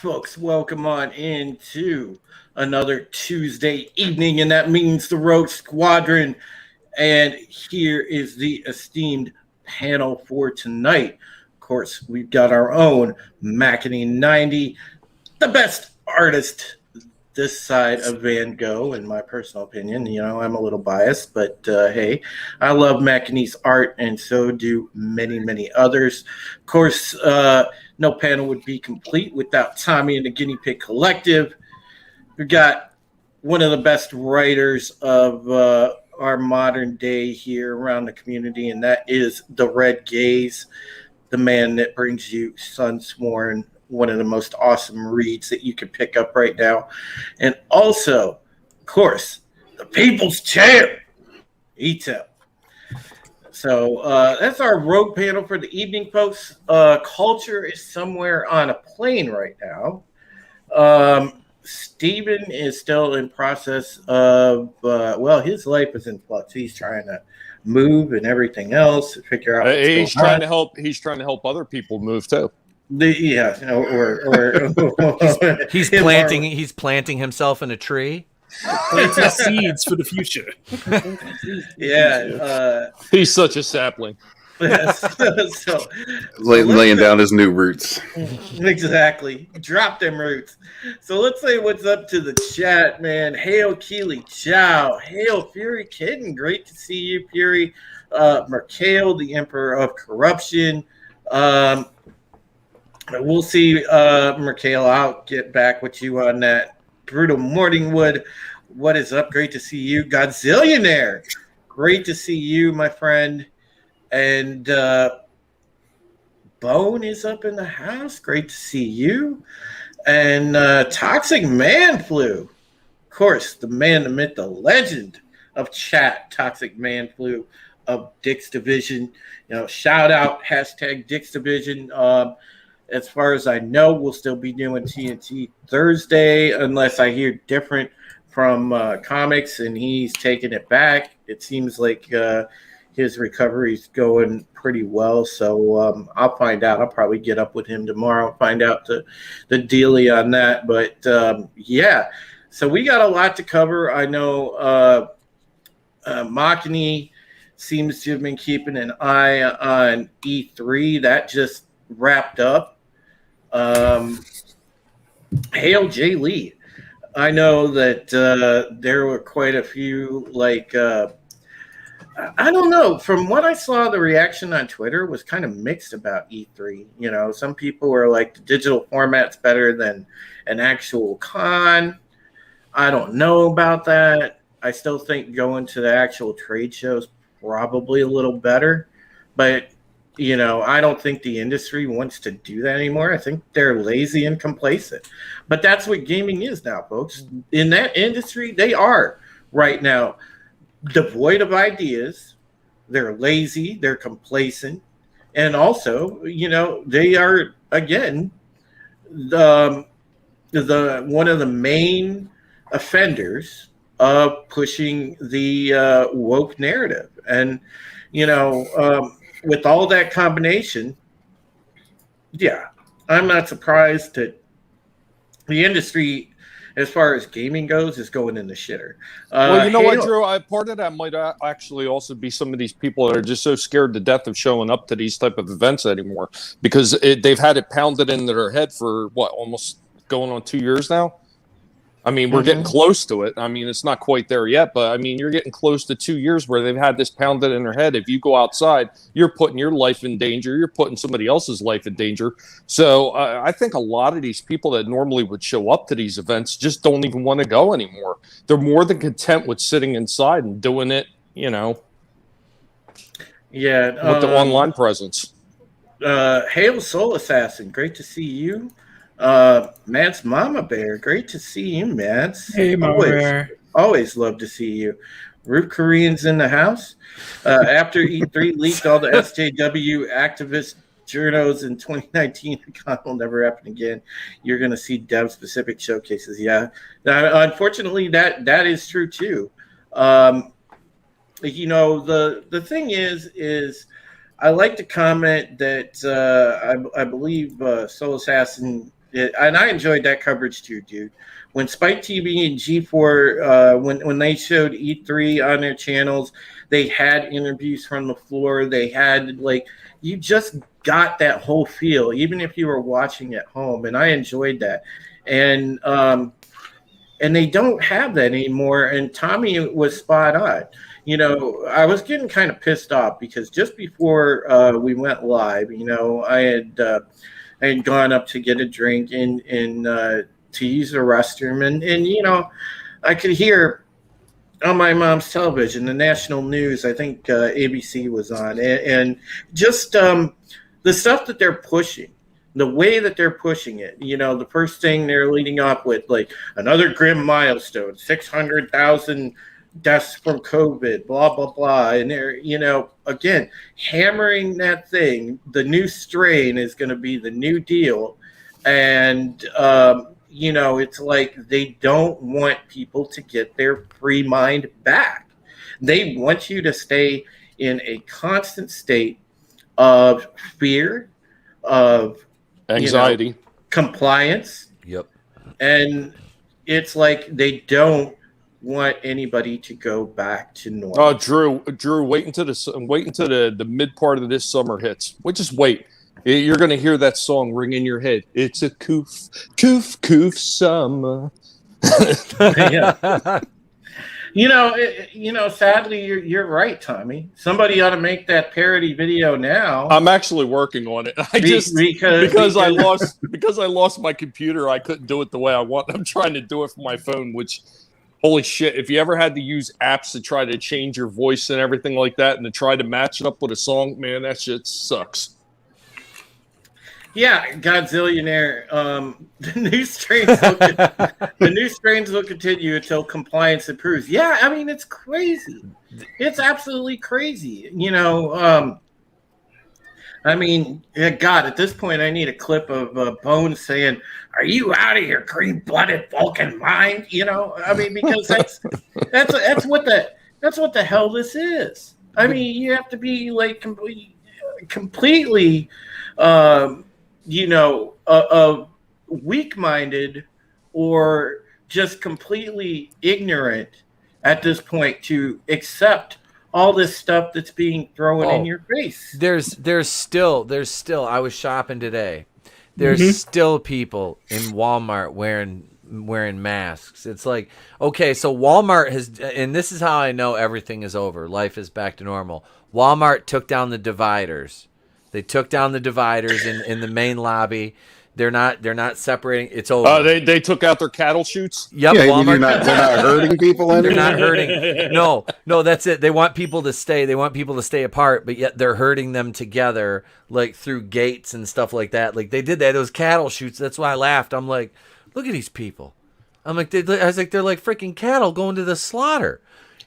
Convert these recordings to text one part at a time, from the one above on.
folks, welcome on into another Tuesday evening, and that means the Rogue Squadron. And here is the esteemed panel for tonight. Of course, we've got our own Macany 90, the best artist this side of Van Gogh, in my personal opinion. You know, I'm a little biased, but hey, I love Macany's art, and so do many, many others. Of course, no panel would be complete without Tommy and the Guinea Pig Collective. We got one of the best writers of our modern day here around the community, and that is the Red Gaze, the man that brings you Sunsworn, one of the most awesome reads that you can pick up right now. And also, of course, the People's Champ, Ito. So that's our rogue panel for the evening, folks. Culture is somewhere on a plane right now. Steven is still in process of, his life is in flux. He's trying to move and everything else, figure out what's he's trying to help. He's trying to help other people move too. He's planting. He's planting himself in a tree. Planting seeds for the future. He's such a sapling. Laying down his new roots. Exactly. Drop them roots. So let's say what's up to the chat, man. Hail Keely Chow. Hail Fury Kitten. Great to see you, Fury. Mercale, the Emperor of Corruption. We'll see, Mercale. I'll get back with you on that. Brutal Morningwood, what is up? Great to see you. Godzillionaire, great to see you, my friend. And Bone is up in the house. Great to see you. And Toxic Man Flu, of course, the man, the myth, the legend of chat. Toxic Man Flu of Dick's Division. You know, shout out hashtag Dick's Division. As far as I know, we'll still be doing TNT Thursday unless I hear different from comics and he's taking it back. It seems like his recovery's going pretty well, so I'll find out. I'll probably get up with him tomorrow and find out the dealie on that. But yeah, so we got a lot to cover. I know Macany seems to have been keeping an eye on E3. That just wrapped up. Hail Jay Lee. I know that there were quite a few, I don't know. From what I saw, the reaction on Twitter was kind of mixed about E3. You know, some people were like, the digital format's better than an actual con. I don't know about that. I still think going to the actual trade show is probably a little better. But you know, I don't think the industry wants to do that anymore. I think they're lazy and complacent. But that's what gaming is now, folks. In that industry, they are right now devoid of ideas. They're lazy. They're complacent. And also, you know, they are, again, the one of the main offenders of pushing the woke narrative. And, you know, with all that combination, yeah, I'm not surprised that the industry, as far as gaming goes, is going in the shitter. Well, you know what, Drew? Part of that might actually also be some of these people that are just so scared to death of showing up to these type of events anymore because they've had it pounded into their head for, almost going on 2 years now? I mean, we're getting close to it. I mean, it's not quite there yet, but I mean, you're getting close to 2 years where they've had this pounded in their head. If you go outside, you're putting your life in danger. You're putting somebody else's life in danger. So I think a lot of these people that normally would show up to these events just don't even want to go anymore. They're more than content with sitting inside and doing it, you know, with the online presence. Hail Soul Assassin, great to see you. Matt's Mama Bear, great to see you, Matt. Hey, Mama Bear. Always love to see you. Root Koreans in the house. After E3 leaked all the SJW activist journos in 2019, the con will never happen again. You're going to see dev-specific showcases. Yeah. Now, unfortunately, that is true, too. You know, the thing is I like to comment that I believe Soul Assassin And I enjoyed that coverage too, dude. When Spike TV and G4, when they showed E3 on their channels, they had interviews from the floor. They had you just got that whole feel, even if you were watching at home. And I enjoyed that. And they don't have that anymore. And Tommy was spot on. I was getting kind of pissed off because just before we went live, I had gone up to get a drink and to use the restroom, and I could hear on my mom's television the national news. I think ABC was on, and just the stuff that they're pushing. The way that they're pushing it, the first thing they're leading up with, another grim milestone, 600,000 deaths from COVID, blah, blah, blah. And they're, again, hammering that thing. The new strain is going to be the new deal. And, it's like they don't want people to get their free mind back. They want you to stay in a constant state of fear, of anxiety, compliance. Yep. And it's like they don't want anybody to go back to normal. Oh, Drew, wait until the mid part of this summer hits. Just wait. You're going to hear that song ring in your head. It's a coof summer. Yeah. Sadly, you're right, Tommy. Somebody ought to make that parody video now. I'm actually working on it. Because I lost my computer, I couldn't do it the way I want. I'm trying to do it from my phone, which, holy shit, if you ever had to use apps to try to change your voice and everything like that and to try to match it up with a song, man, that shit sucks. Yeah, Godzillionaire. The new strains will continue until compliance improves. Yeah, I mean, it's crazy. It's absolutely crazy. God, at this point, I need a clip of Bones saying, "Are you out of your green-blooded Vulcan mind?" Because that's what the hell this is. I mean, you have to be completely. Weak-minded or just completely ignorant at this point to accept all this stuff that's being thrown in your face. There's still I was shopping today. There's still people in Walmart wearing masks. It's like, okay, so Walmart has, and this is how I know everything is over. Life is back to normal. Walmart took down the dividers. They took down the dividers in the main lobby. They're not separating. It's over. They took out their cattle chutes. Yep. Yeah, Walmart, they're not hurting people anymore. They're not hurting. No, that's it. They want people to stay. They want people to stay apart, but yet they're hurting them together, through gates and stuff like that. They did that. Those cattle chutes. That's why I laughed. I'm like, look at these people. I'm like, they're like freaking cattle going to the slaughter.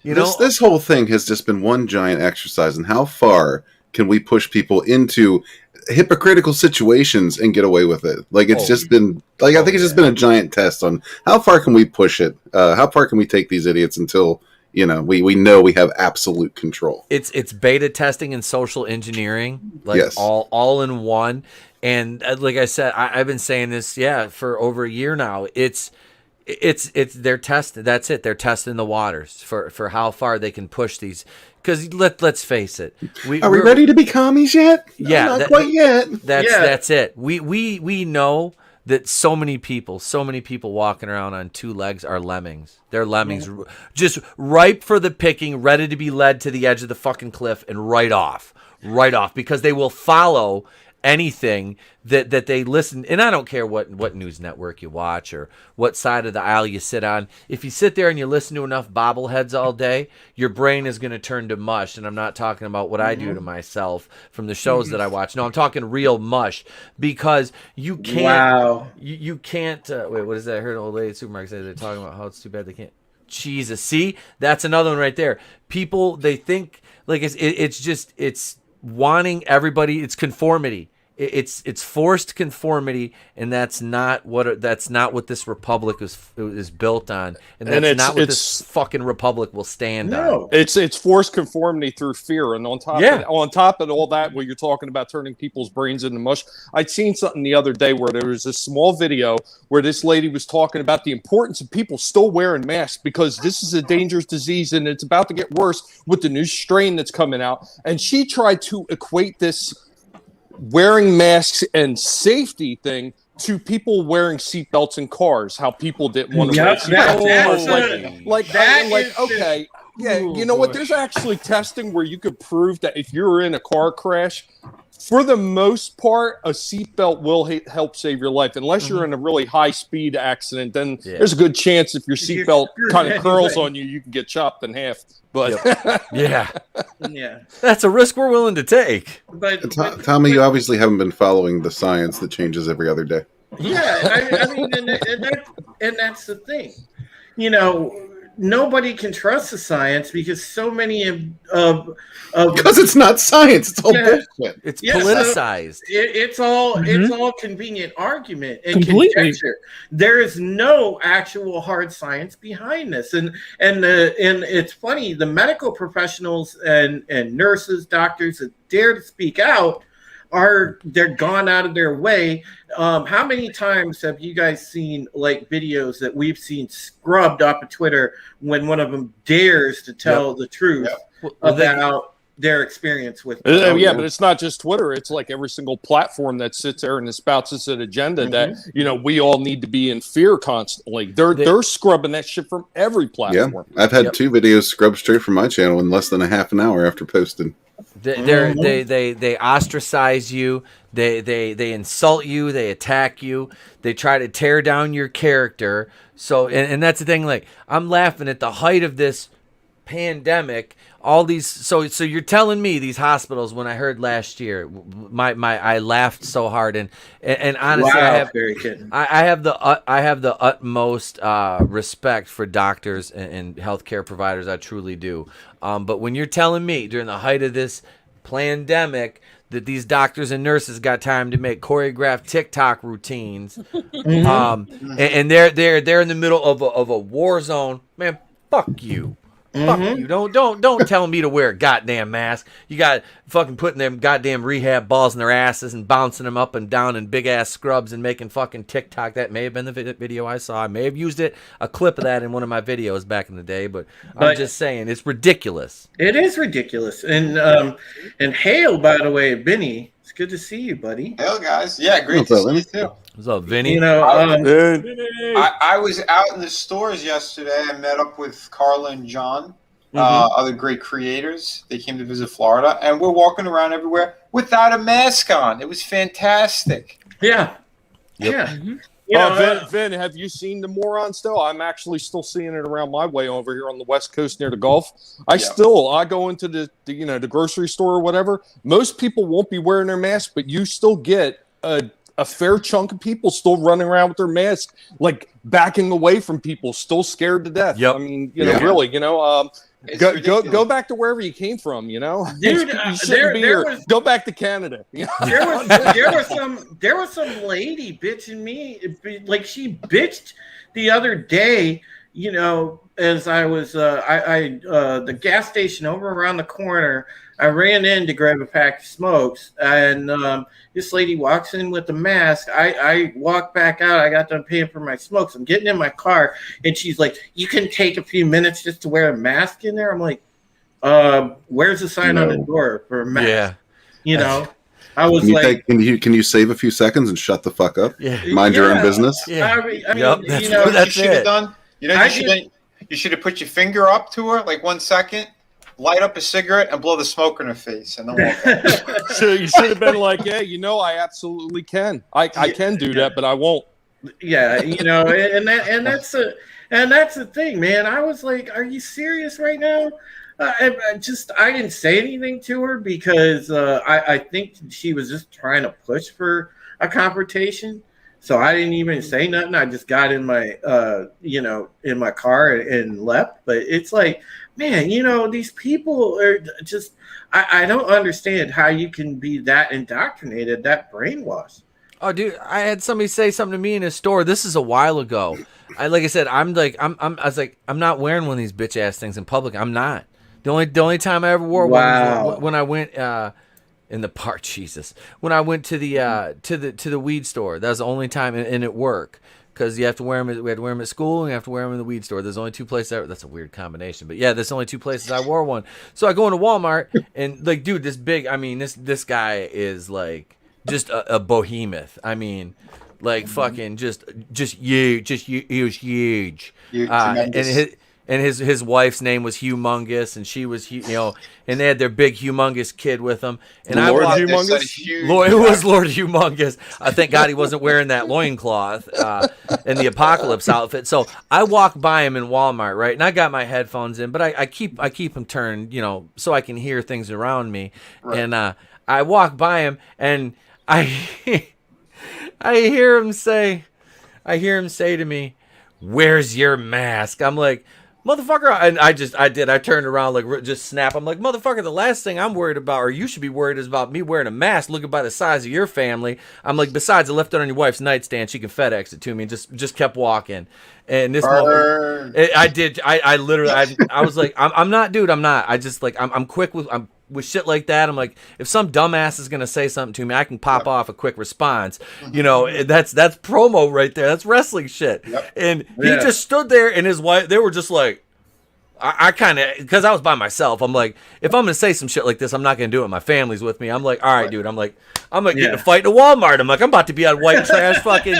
This whole thing has just been one giant exercise in how far can we push people into hypocritical situations and get away with it. Just been I think it's just been a giant test on how far can we push it, how far can we take these idiots until we know we have absolute control. It's beta testing and social engineering, yes. all in one. And like I said, I've been saying this for over a year now. It's they're testing. That's it. They're testing the waters for how far they can push these. Because let's face it, are we ready to be commies yet? Yeah, not quite yet. That's it. We know that so many people walking around on two legs are lemmings. They're lemmings, just ripe for the picking, ready to be led to the edge of the fucking cliff and right off, because they will follow anything that they listen. And I don't care what news network you watch or what side of the aisle you sit on. If you sit there and you listen to enough bobbleheads all day, your brain is going to turn to mush. And I'm not talking about what I do to myself from the shows that I watch. No, I'm talking real mush, because you can't. Wow. You can't. Wait, what is that? I heard an old lady at the supermarket say they're talking about how it's too bad they can't. Jesus, see, that's another one right there. People, they think it's wanting everybody. It's conformity. it's forced conformity, and that's not what this republic is built on, and that's not what this fucking republic will stand on. It's forced conformity through fear, and on top of all that, what you're talking about turning people's brains into mush. I'd seen something the other day where there was a small video where this lady was talking about the importance of people still wearing masks because this is a dangerous disease and it's about to get worse with the new strain that's coming out, and she tried to equate this wearing masks and safety thing to people wearing seatbelts in cars. How people didn't want to wear seatbelts. Okay, yeah, you know what? There's actually testing where you could prove that if you're in a car crash, for the most part, a seatbelt will help save your life. Unless you're in a really high-speed accident, then there's a good chance if your seatbelt kind of curls on you, you can get chopped in half. But yeah, that's a risk we're willing to take. But Tommy, you obviously haven't been following the science that changes every other day. Yeah, I mean, and that's the thing. You know, nobody can trust the science because so many of because it's not science, it's all bullshit. It's politicized. So it's all convenient argument and conjecture. There is no actual hard science behind this, and it's funny. The medical professionals and nurses, doctors that dare to speak out they're gone out of their way. How many times have you guys seen like videos that we've seen scrubbed off of Twitter when one of them dares to tell the truth about their experience with but it's not just Twitter. It's like every single platform that sits there and espouses its agenda that, you know, we all need to be in fear constantly. They're scrubbing that shit from every platform. Yeah, I've had 2 videos scrubbed straight from my channel in less than a half an hour after posting. They ostracize you. They insult you. They attack you. They try to tear down your character. So and that's the thing. Like, I'm laughing at the height of this pandemic. All these so you're telling me these hospitals, when I heard last year, I laughed so hard and honestly, I have the utmost respect for doctors and healthcare providers. I truly do. But when you're telling me during the height of this pandemic that these doctors and nurses got time to make choreographed TikTok routines, and they're in the middle of a war zone, man, fuck you. Fuck you. Don't tell me to wear a goddamn mask. You got fucking putting them goddamn rehab balls in their asses and bouncing them up and down in big ass scrubs and making fucking TikTok. That may have been the video I saw. I may have used a clip of that in one of my videos back in the day, but I'm just saying it's ridiculous. It is ridiculous. And Hale, by the way, Benny, it's good to see you, buddy. Hale, guys. Yeah, great to see you too. What's up, Vinny? You know, I was out in the stores yesterday. I met up with Carla and John, other great creators. They came to visit Florida, and we're walking around everywhere without a mask on. It was fantastic. Yeah. Yep. Yeah. Vin, have you seen the moron still? I'm actually still seeing it around my way over here on the West Coast near the Gulf. I go into the grocery store or whatever. Most people won't be wearing their mask, but you still get a fair chunk of people still running around with their mask, like backing away from people, still scared to death. Yep. I mean, really, go back to wherever you came from, Dude, you shouldn't be here. Go back to Canada. There was some lady bitching me, like she bitched the other day, as I was the gas station over around the corner. I ran in to grab a pack of smokes, and this lady walks in with the mask. I walk back out. I got done paying for my smokes. I'm getting in my car, and she's like, "You can take a few minutes just to wear a mask in there." I'm like, "Where's the sign on the door for a mask?" Yeah. I was can you save a few seconds and shut the fuck up? Yeah. Mind your own business. Yeah. I mean, that's what you should have done. You should have put your finger up to her, like 1 second. Light up a cigarette and blow the smoke in her face, and then walk out. So you should have been like, "Yeah, I absolutely can. I can do that, but I won't." Yeah, and that's the thing, man. I was like, "Are you serious right now?" I didn't say anything to her because I think she was just trying to push for a confrontation. So I didn't even say nothing. I just got in my in my car and left. But it's like, man, these people are just. I don't understand how you can be that indoctrinated, that brainwashed. Oh, dude, I had somebody say something to me in a store. This is a while ago. Like I said, I was like, I'm not wearing one of these bitch ass things in public. I'm not. The only time I ever wore one was when I went in the park. Jesus, when I went to the weed store. That was the only time, and at work, because you have to wear them. We had to wear them at school, and you have to wear them in the weed store. There's only two places. That's a weird combination, but yeah, there's only two places I wore one. So I go into Walmart, and like, dude, this big. I mean, this guy is like. Just a behemoth. I mean, like fucking just huge. He was huge. And his wife's name was Humongous, and she was and they had their big humongous kid with them. And Lord Humongous, Lord Humongous. I thank God he wasn't wearing that loincloth and the apocalypse outfit. So I walk by him in Walmart, right, and I got my headphones in, but I keep them turned, so I can hear things around me. Right. And I walk by him and. I hear him say to me, "Where's your mask?" I'm like, "Motherfucker!" And I turned around, like, just snap. I'm like, "Motherfucker! The last thing I'm worried about, or you should be worried, is about me wearing a mask. Looking by the size of your family." I'm like, "Besides, I left it on your wife's nightstand. She can FedEx it to me." And just kept walking. And this moment, I literally, I was like, "I'm not, dude. I'm not. I just like, I'm quick with shit like that." I'm like, if some dumbass is gonna say something to me, I can pop off a quick response. That's promo right there. That's wrestling shit. Yep. And he just stood there, and his wife, they were just like, I kind of, because I was by myself. I'm like, if I'm gonna say some shit like this, I'm not gonna do it. My family's with me. I'm like, all right, dude. I'm like, I'm gonna get in a fight in a Walmart. I'm like, I'm about to be on white trash. Fucking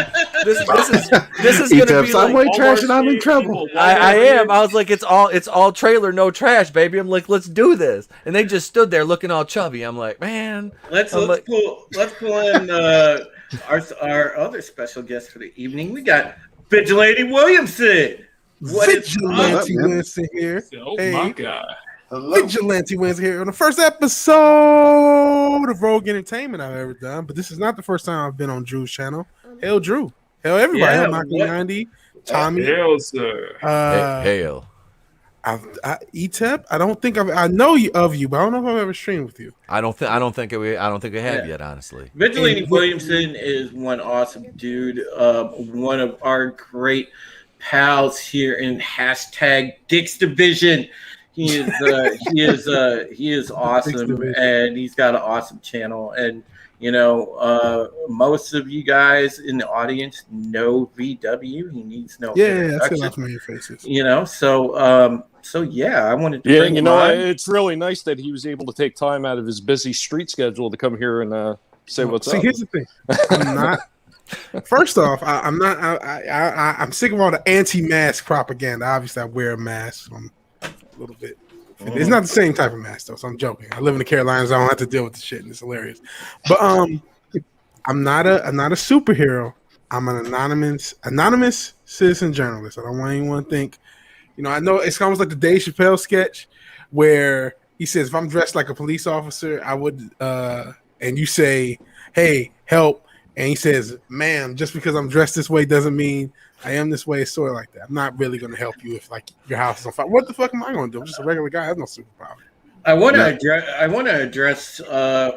this is gonna be like white trash, and I'm in trouble. I am. I was like, it's all trailer, no trash, baby. I'm like, let's do this. And they just stood there looking all chubby. I'm like, man. Let's pull in our other special guest for the evening. We got Vigilante Williamson. Vigilante Winston here. My God. Hello. Vigilante Winston here on the first episode of Rogue Entertainment I've ever done. But this is not the first time I've been on Drew's channel. Hell, Drew. Hell, everybody. Hell, Knocking 90. Tommy. Hell, sir. Hail. ETEP. I don't think I know of you, but I don't know if I've ever streamed with you. I don't think we have yet, honestly. Vigilante Williamson is one awesome dude. One of our great pals here in hashtag Dick's Division. He is awesome, and he's got an awesome channel. And most of you guys in the audience know VW. He needs no introduction. That's my faces. So I wanted to bring him on. It's really nice that he was able to take time out of his busy street schedule to come here and say what's up. Here's the thing. I'm not. First off, I'm sick of all the anti-mask propaganda. Obviously, I wear a mask. I'm a little bit. It's not the same type of mask though, so I'm joking. I live in the Carolinas. I don't have to deal with the shit, and it's hilarious. But I'm not a superhero. I'm an anonymous citizen journalist. I don't want anyone to think. I know it's almost like the Dave Chappelle sketch where he says, "If I'm dressed like a police officer, I would," and you say, "Hey, help." And he says, "Ma'am, just because I'm dressed this way doesn't mean I am this way." It's sort of like that. I'm not really going to help you if like your house is on fire. What the fuck am I going to do? I'm just a regular guy. I have no superpower. I want to address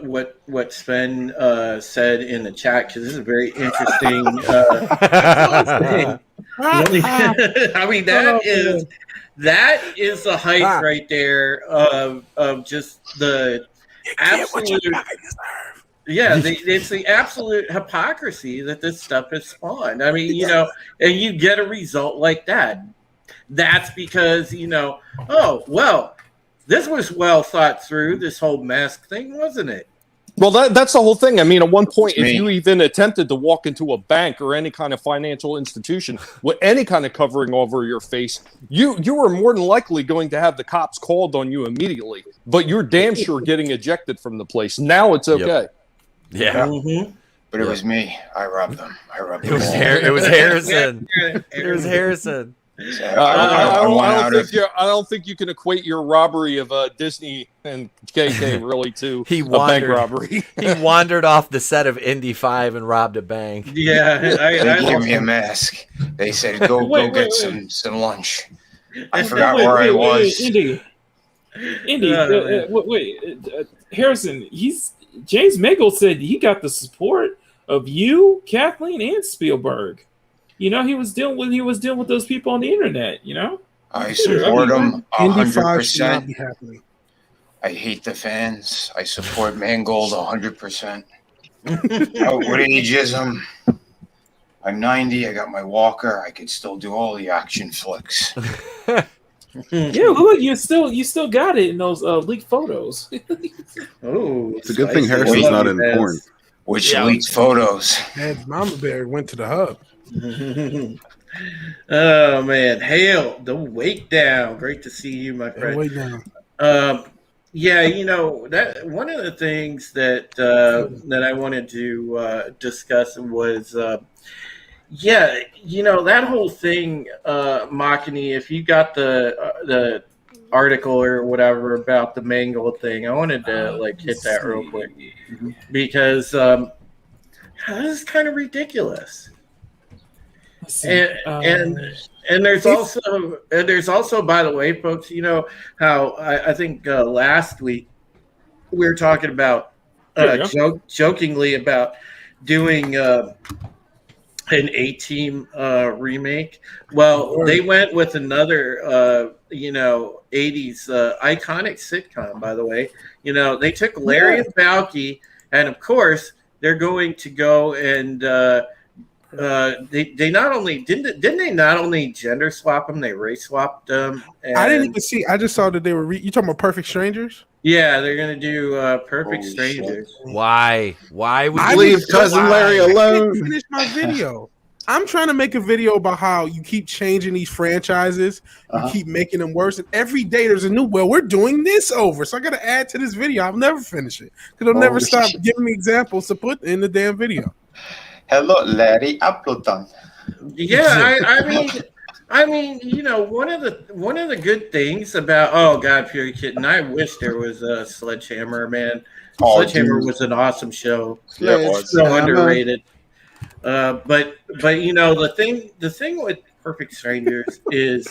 what Sven said in the chat because this is very interesting. I mean that is the height right there of just the absolute. Yeah, it's the absolute hypocrisy that this stuff has spawned. I mean, and you get a result like that. That's because, this was well thought through, this whole mask thing, wasn't it? Well, that's the whole thing. I mean, at one point, if you even attempted to walk into a bank or any kind of financial institution with any kind of covering over your face, you were more than likely going to have the cops called on you immediately. But you're damn sure getting ejected from the place. Now it's okay. Yep. Yeah. Mm-hmm. But it was me. I robbed them. It was Harrison. It was Harrison. I don't think you can equate your robbery of Disney and KK really to a bank robbery. He wandered off the set of Indy 5 and robbed a bank. Yeah, they gave me a mask. They said, "Go get some lunch." I forgot where I was. Indy, Indy, Harrison. James Mangold said he got the support of you, Kathleen, and Spielberg. He was dealing with those people on the internet. I support them Indy 5 should 100%. not be happening. I hate the fans. I support Mangold 100%. Out with ageism. I'm 90. I got my walker. I could still do all the action flicks. Yeah, look, you still got it in those leaked photos. Oh, It's a good thing Harrison's not in porn. Which leaked photos? Dad's mama bear went to the hub. Oh man, Hale, the weight down. Great to see you, my friend. Wait now. Yeah, that one of the things that that I wanted to discuss was, that whole thing, Makani. If you got the article or whatever about the Mangold thing, I wanted to hit that real quick because this is kind of ridiculous. And there's also, by the way, folks, how I think last week we were talking about jokingly about doing an A-Team remake. Well, they went with another 80s iconic sitcom, by the way. They took Larry and Balky, and of course they're going to go and they not only didn't they not only gender swap them, they race swapped them. I didn't even see. I just saw that they were. You talking about Perfect Strangers? Yeah, they're gonna do Perfect Strangers. Shit. Why would I leave cousin Larry alone? Finish my video. I'm trying to make a video about how you keep changing these franchises, you keep making them worse, and every day there's a new. Well, we're doing this over, so I got to add to this video. I'll never finish it because they'll never stop giving me examples to put in the damn video. Hello, Larry Appleton. Yeah, I mean, one of the good things about Fury Kitten. I wish there was a Sledgehammer, man. Sledgehammer was an awesome show. Yeah, it was. So underrated. But the thing with Perfect Strangers is,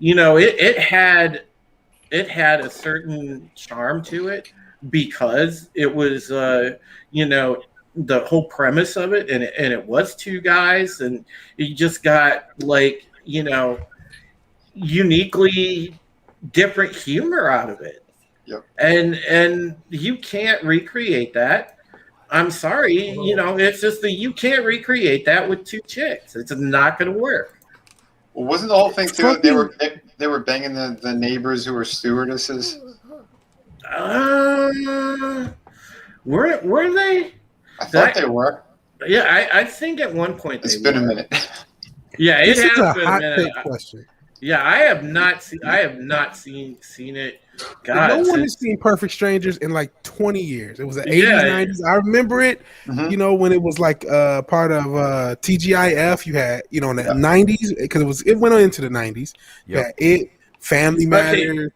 it had a certain charm to it because it was the whole premise of it, and it was two guys, and you just got uniquely different humor out of it. Yep. And you can't recreate that. I'm sorry, it's just that you can't recreate that with two chicks. It's not going to work. Well, wasn't the whole thing too? They were banging the neighbors who were stewardesses. Were they? I thought they were. Yeah, I think at one point it's been a minute. Yeah, it This is has a been hot a minute. take question. Yeah, I have not seen it. God, no one has seen Perfect Strangers in like 20 years. It was the 80s, 90s. I remember it, when it was like part of TGIF. You had, in the 90s, because it went on into the 90s. Yep. Yeah, Family Matters.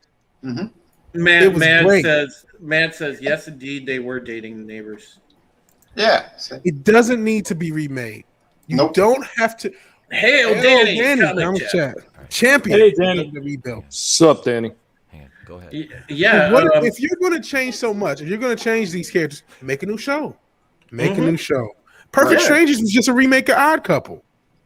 Man says, yes, indeed, they were dating the neighbors. Yeah. It doesn't need to be remade. You don't have to. Hail, Danny. I'm chat. Champion. Hey, Danny. What's up, Danny? Go ahead. Yeah. If you're going to change so much, if you're going to change these characters, make a new show. Make a new show. Perfect Strangers was just a remake of Odd Couple.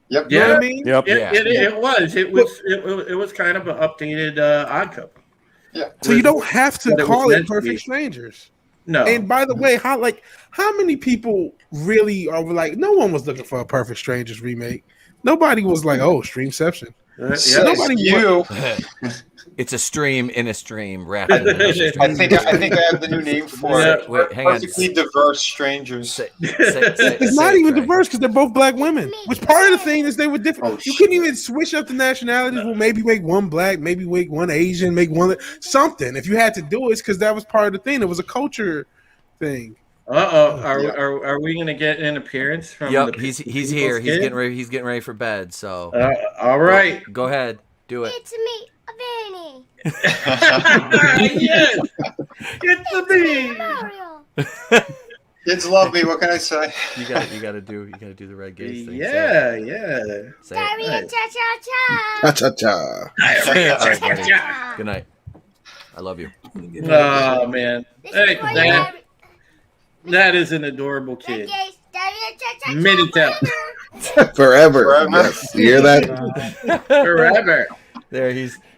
Yep. You know what I mean? Yep. It was. It was kind of an updated Odd Couple. Yeah. So you don't have to call it Perfect Strangers. No. And by the way, how many people really are like? No one was looking for a Perfect Strangers remake. Nobody was like, "Oh, Streamception." It's a stream in a stream. I think I have the new name for it. Wait, hang on. Perfectly diverse strangers. It's not even diverse because they're both black women. Which part of the thing is they were different. You couldn't even switch up the nationalities. Well, maybe make one black, maybe make one Asian, make one something. If you had to do it, because that was part of the thing. It was a culture thing. Are we gonna get an appearance from? Yep, he's here. He's getting ready. He's getting ready for bed. So all right, go ahead, do it. It's me, Benny. Yes, it's me. Mario. Kids love me. What can I say? You gotta do the red gaze thing. Yeah. Say Mario, it. cha cha cha. Cha cha cha. All right, buddy. Good night. I love you. Oh man, hey, that is an adorable kid. Mini tap Forever. Yes. You hear that? forever. There,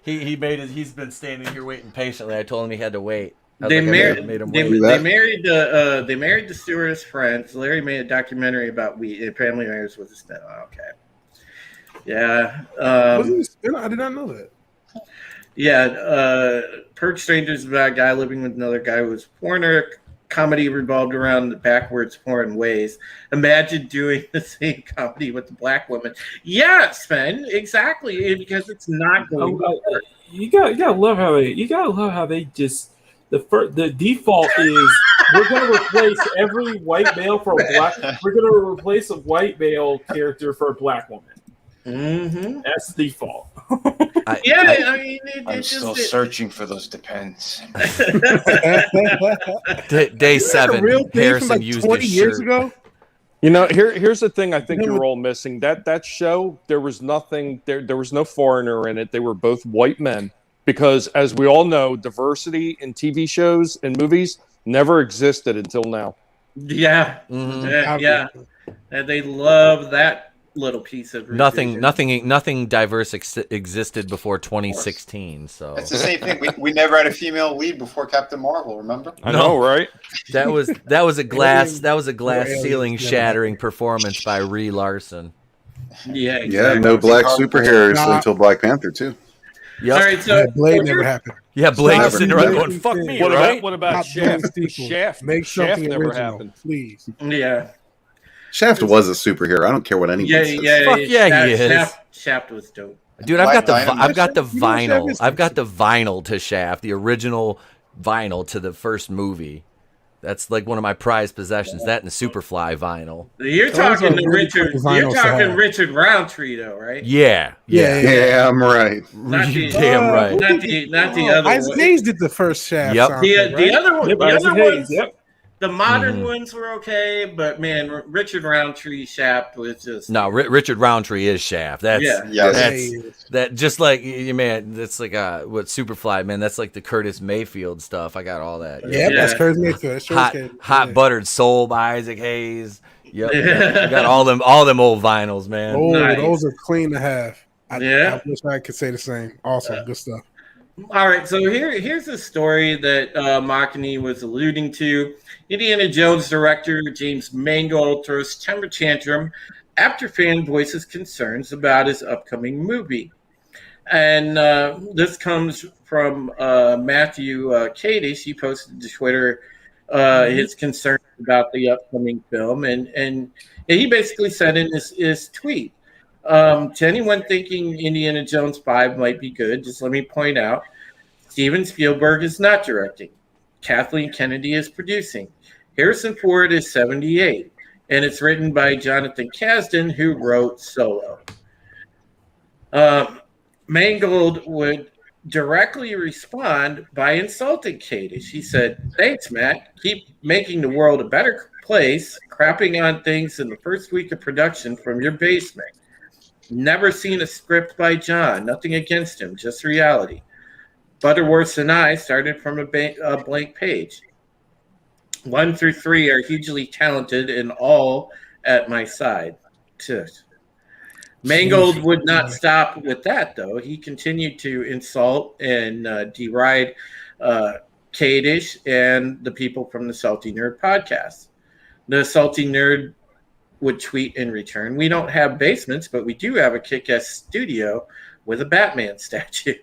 he made it. He's been standing here waiting patiently. I told him he had to wait. They married. Made him They, wait. they married the. They married the stewardess friends. Larry made a documentary about family matters with a spin. Okay. Yeah. Was it a spin? I did not know that. Yeah. Perfect Strangers is about a guy living with another guy who was foreigner. Comedy revolved around the backwards foreign ways. Imagine doing the same comedy with the black woman. Yeah, Sven, exactly, because it's not going to work. You gotta love how they just the default is we're gonna replace every white male for a black. We're gonna replace a white male character for a black woman. Mm-hmm. That's the default. I'm still searching for those depends. Day 7. Real thing Harrison from like used 20 his years shirt. ago. You know, here's the thing I think you're all missing. That show, there was nothing, there was no foreigner in it. They were both white men. Because as we all know, diversity in TV shows and movies never existed until now. Yeah. Mhm. Yeah. And they love that little piece of revision. Nothing diverse existed before 2016. So It's the same thing. We never had a female lead before Captain Marvel. Remember? I know, right? that was a glass ceiling shattering performance by Brie Larson. Yeah. Exactly. Yeah, no black superheroes until Black Panther too. Yep. All right. So Blade never happened. Yeah, Blade Stop sitting around making going, "Fuck me!" What right? about Stop Shaft? doing sequels. Shaft. Make Shaft something never original, happened. please. Yeah. Shaft was a superhero. I don't care what anyone says. Fuck yeah, he is. Shaft was dope. Dude, I've got the You know vinyl. Shaft is I've got the vinyl to Shaft, the original vinyl to the first movie. That's like one of my prized possessions. That and the Superfly vinyl. You're Those talking are to really Richard. cool vinyls You're to talking have. Richard Roundtree, though, right? Yeah. Yeah, I'm right. Not You're the- damn right. Not the other Isaac one. Hayes did the first Shaft. Yep. soundtrack, The right? other one. Yep, The Isaac other Hayes, ones. yep. The modern Mhm. ones were okay, but man, Richard Roundtree Shaft was just No, Richard Roundtree is Shaft. That's Yeah. Yes. that just like man. That's like what Superfly, man. That's like the Curtis Mayfield stuff. I got all that. Yep, Yeah. that's Curtis Mayfield. That's Hot, Curtis hot yeah. buttered soul by Isaac Hayes. Yep, I got all them old vinyls, man. Oh, Nice. those are clean to have. Yeah. I wish I could say the same. Awesome, good stuff. All right, so here's a story that Makani was alluding to. Indiana Jones director James Mangold throws temper tantrum after fan voices concerns about his upcoming movie. And this comes from Matthew Cadish. He posted to Twitter his concerns about the upcoming film. And he basically said in his tweet, to anyone thinking Indiana Jones 5 might be good, just let me point out, Steven Spielberg is not directing. Kathleen Kennedy is producing. Harrison Ford is 78. And it's written by Jonathan Kasdan, who wrote Solo. Mangold would directly respond by insulting Cadish. He said, "Thanks, Matt. Keep making the world a better place, crapping on things in the first week of production from your basement. Never seen a script by John. Nothing against him, just reality. Butterworth and I started from a blank page. 1 through 3 are hugely talented and all at my side." Mangold would not stop with that, though. He continued to insult and deride Cadish and the people from the Salty Nerd podcast. The Salty Nerd would tweet in return, "We don't have basements, but we do have a kick-ass studio with a Batman statue."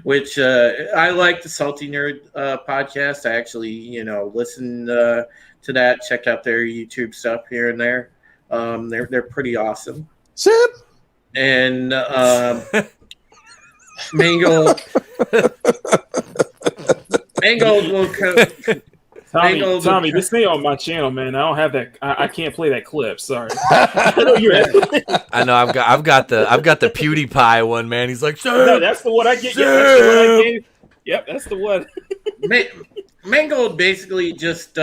Which I like the Salty Nerd podcast. I actually, listen to that. Check out their YouTube stuff here and there. They're pretty awesome. Zip. And Mangold will come. Tommy, this thing on my channel, man. I don't have that. I can't play that clip. Sorry. I know you're. I know. I've got the PewDiePie one, man. He's like, No, that's the one I get. Yep, that's the one I gave. Yep, that's the one. Mangold basically just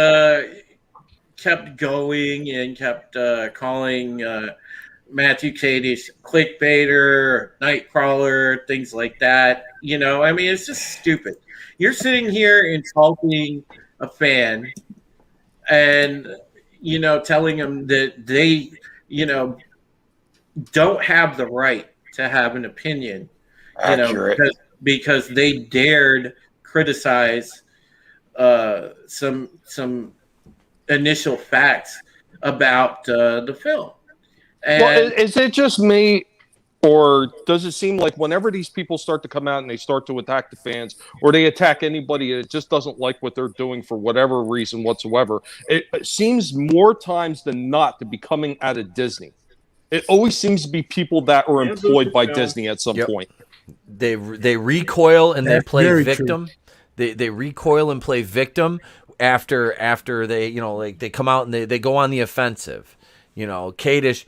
kept going and kept calling Matthew Kadish, clickbaiter, Nightcrawler, things like that. You know, I mean, it's just stupid. You're sitting here insulting a fan and, you know, telling them that they, you know, don't have the right to have an opinion, you know, because they dared criticize some initial facts about the film. And well, is it just me, or does it seem like whenever these people start to come out and they start to attack the fans, or they attack anybody that just doesn't like what they're doing for whatever reason whatsoever, it seems more times than not to be coming out of Disney. It always seems to be people that are employed by Disney at some point. They recoil and they play victim. They recoil and play victim after they, you know, like they come out and they go on the offensive. You know, Kadish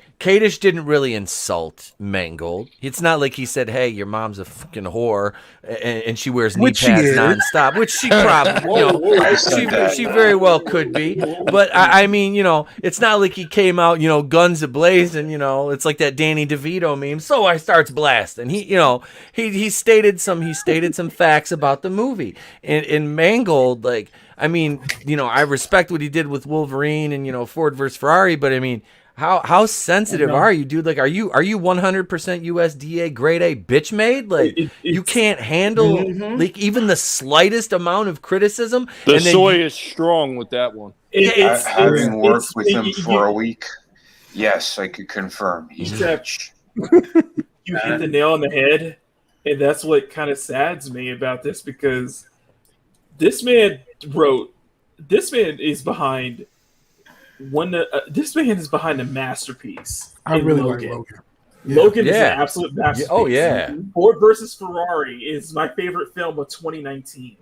didn't really insult Mangold. It's not like he said, "Hey, your mom's a fucking whore and she wears knee pads nonstop," which she probably, you know, she very well could be. But I mean, you know, it's not like he came out, you know, guns ablazing. You know, it's like that Danny DeVito meme. So I starts blasting. He, you know, he stated some facts about the movie. And Mangold, like, I mean, you know, I respect what he did with Wolverine and, you know, Ford versus Ferrari, but I mean, how sensitive are you, dude? Like, are you 100% USDA grade A bitch made? Like, you can't handle like even the slightest amount of criticism. The soy is strong with that one. Having worked with him for a week, yes, I could confirm he's a bitch. You hit the nail on the head, and that's what kind of saddens me about this, because this man is behind this man is behind a masterpiece. I really Logan. like Logan. Logan is an absolute masterpiece. Oh yeah. Ford versus Ferrari is my favorite film of 2019.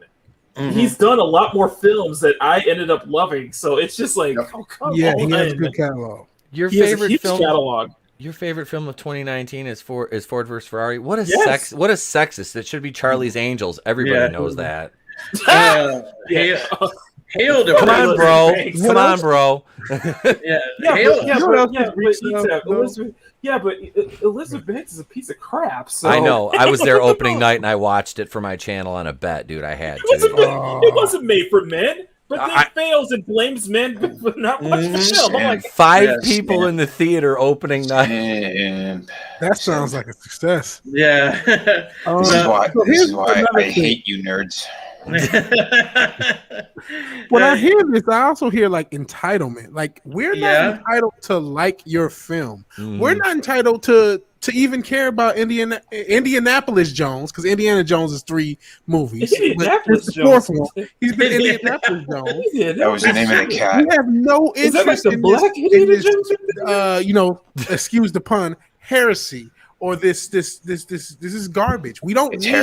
He's done a lot more films that I ended up loving, so it's just like, oh, come on. He has a good catalog. Your favorite film of 2019 is Ford versus Ferrari. What a sexist. It should be Charlie's Angels. Everybody knows that. Hail to Come on, bro. Come on, bro. But Elizabeth Banks is a piece of crap. So. I know. I was there opening night and I watched it for my channel on a bet, dude. I had to. It wasn't made for men. But then fails and blames men for not watching the film. I'm like, 5 people in the theater opening night. That sounds like a success. Yeah. This is why I hate you nerds. When I hear this, I also hear like entitlement. Like, we're not entitled to like your film. We're not entitled to even care about Indianapolis Jones, because Indiana Jones is 3 movies. Indianapolis Jones. He's been Indianapolis Jones. That was the name of the cat. We have no interest in this, you know, excuse the pun, heresy. Or this is garbage. We don't need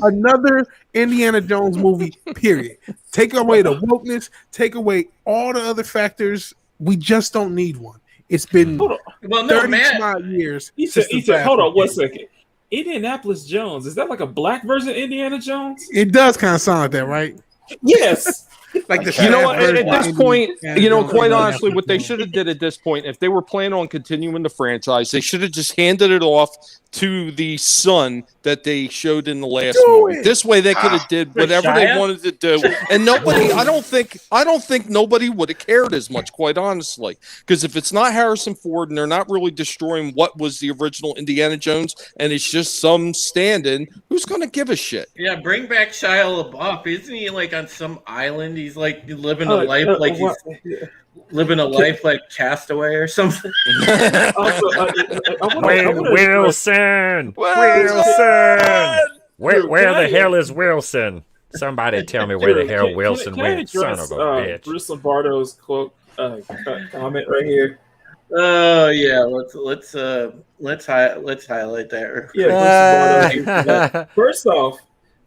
another Indiana Jones movie, period. Take away the wokeness, take away all the other factors. We just don't need one. It's been 30 years. He said, hold on 1 second. Indianapolis Jones, is that like a black version of Indiana Jones? It does kind of sound like that, right? Yes. Like the you know what, at this point, you know, quite honestly, what they should have did at this point, if they were planning on continuing the franchise, they should have just handed it off to the son that they showed in the last movie. This way, they could have did whatever they wanted to do, and nobody. I don't think nobody would have cared as much, quite honestly, because if it's not Harrison Ford and they're not really destroying what was the original Indiana Jones, and it's just some stand-in, who's going to give a shit? Yeah, bring back Shia LaBeouf. Isn't he like on some island? He's like living a life like he's living a life like Castaway or something. Wilson. Where the hell is Wilson? Somebody tell me where the hell Wilson went, son of a bitch. Bruce Lombardo's quote comment right here. Oh yeah, let's highlight that. Yeah, Bruce Lombardo.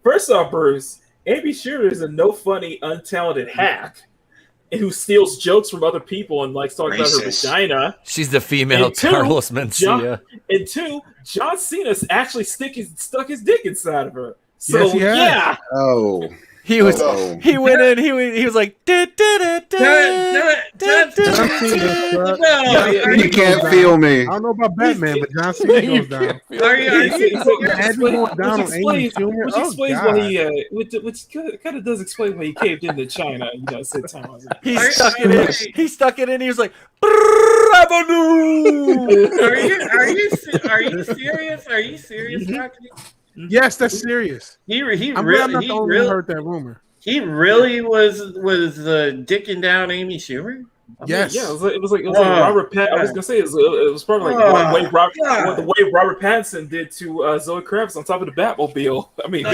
First off, Bruce, Amy Shooter is a no funny, untalented hack who steals jokes from other people and likes talking about her vagina. She's the female Carlos Mencia. And 2, John Cena's actually stuck his dick inside of her. So yeah. Oh. He went in. He was like. You can't feel me. I don't know about Batman, but John Cena goes down. Which kind of does explain why he caved into China. Said time. He stuck it in. He was like, Are you serious? Are you serious, Rocky? Yes, that's serious. I'm not the only one who heard that rumor. He really was dicking down Amy Schumer. Yes. Yeah, it was like Robert Pattinson. I was gonna say it was probably like what the way Robert Pattinson did to Zoe Kravitz on top of the Batmobile. I mean,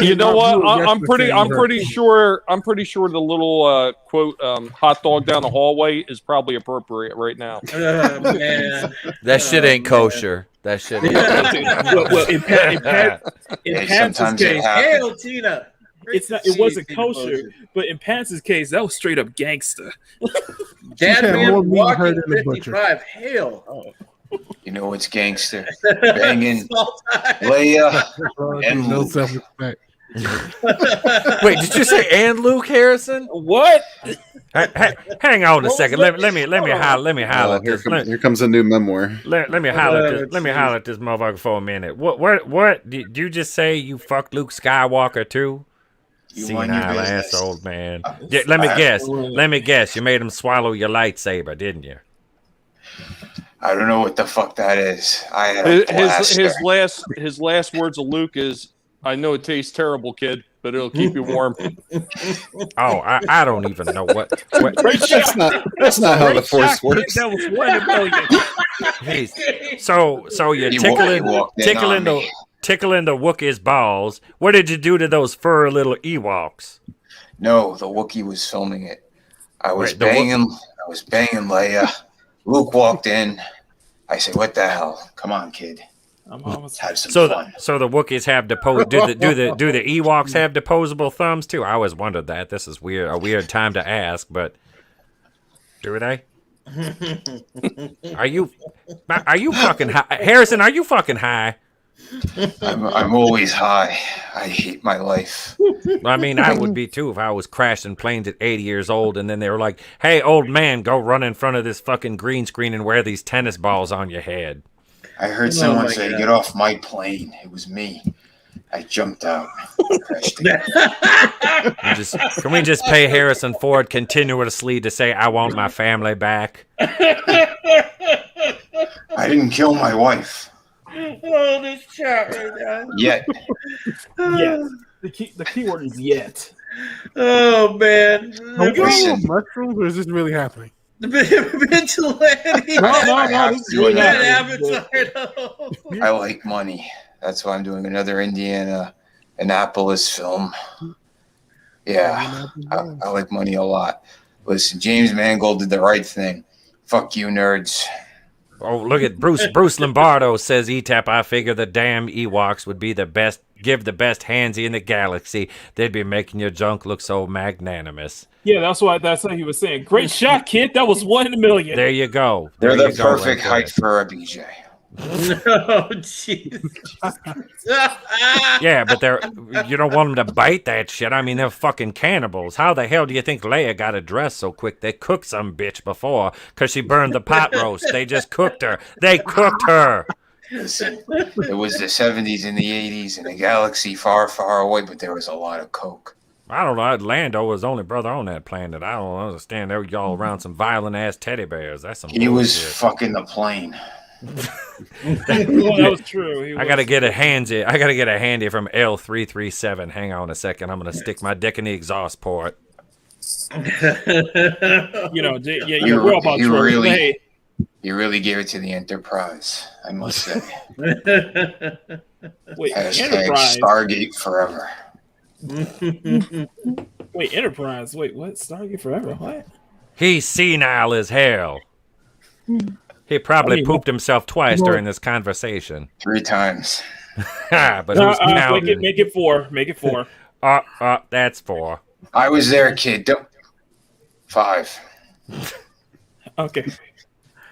you know what? I'm pretty sure the little quote hot dog down the hallway is probably appropriate right now. Man. That shit ain't kosher. That shit ain't. Well, in Pats's case, Hail Tina. It wasn't kosher, but in Pants's case, that was straight up gangster. That man walking 55. Hail. You know what's gangster? Banging Leia and no Luke. self-respect. Wait, did you say and Luke Harrison? What? Hang on a second. Let me holler at this. Here comes a new memoir. Let me holler at this motherfucker for a minute. What did you just say? You fucked Luke Skywalker too? Senile asshole, man. Yeah, let me guess. You made him swallow your lightsaber, didn't you? I don't know what the fuck that is. I had a his last words of Luke is, "I know it tastes terrible, kid, but it'll keep you warm." Oh, I don't even know what. That's not how the Force works. That was 1 in a million. Hey, so you're tickling the Wookiee's balls. What did you do to those furry little Ewoks? No, the Wookiee was filming it. I was banging Leia. Luke walked in. I said, "What the hell? Come on, kid. Let's have some fun." So the Wookiees have do the Ewoks have disposable thumbs too? I always wondered that. This is weird. A weird time to ask, but do they? Are you fucking high? Harrison, are you fucking high? I'm always high. I hate my life. I mean, I would be too if I was crashing planes at 80 years old and then they were like, "Hey, old man, go run in front of this fucking green screen and wear these tennis balls on your head." I heard someone say, "Get off my plane." It was me. I jumped out. Can we just pay Harrison Ford continuously to say, "I want my family back"? I didn't kill my wife. Oh, this chat right now. Yet. Yes. The key word is yet. Oh, man. Are we going with mushrooms, or is this really happening? The vigilante. No, this is really Avatar. I like money. That's why I'm doing another Annapolis film. Yeah, I like money a lot. Listen, James Mangold did the right thing. Fuck you, nerds. Oh, look at Bruce Lombardo says, "ETAP, I figure the damn Ewoks would be the best, give the best handsy in the galaxy. They'd be making your junk look so magnanimous." Yeah, that's how he was saying. Great shot, kid. That was 1 in a million. There you go. They're the perfect height for a BJ. Oh, jeez. Yeah, but you don't want them to bite that shit. I mean, they're fucking cannibals. How the hell do you think Leia got a dress so quick? They cooked some bitch before because she burned the pot roast. They just cooked her. They cooked her. Listen, it was the 70s and the 80s in a galaxy far, far away, but there was a lot of coke. I don't know. Lando was the only brother on that planet. I don't understand. They were y'all around some violent-ass teddy bears. That's some He bullshit. was fucking the plane. That was true. I gotta get a handy from L337. Hang on a second. I'm gonna stick my dick in the exhaust port. You're all about you really gave it to the Enterprise, I must say. Wait, Enterprise. Stargate forever. Wait, Enterprise. Wait, what? Stargate forever? What? He's senile as hell. He probably pooped himself twice during this conversation. 3 times. But who's counting? Make it 4. Make it 4. That's 4. I was there, kid. 5. Okay.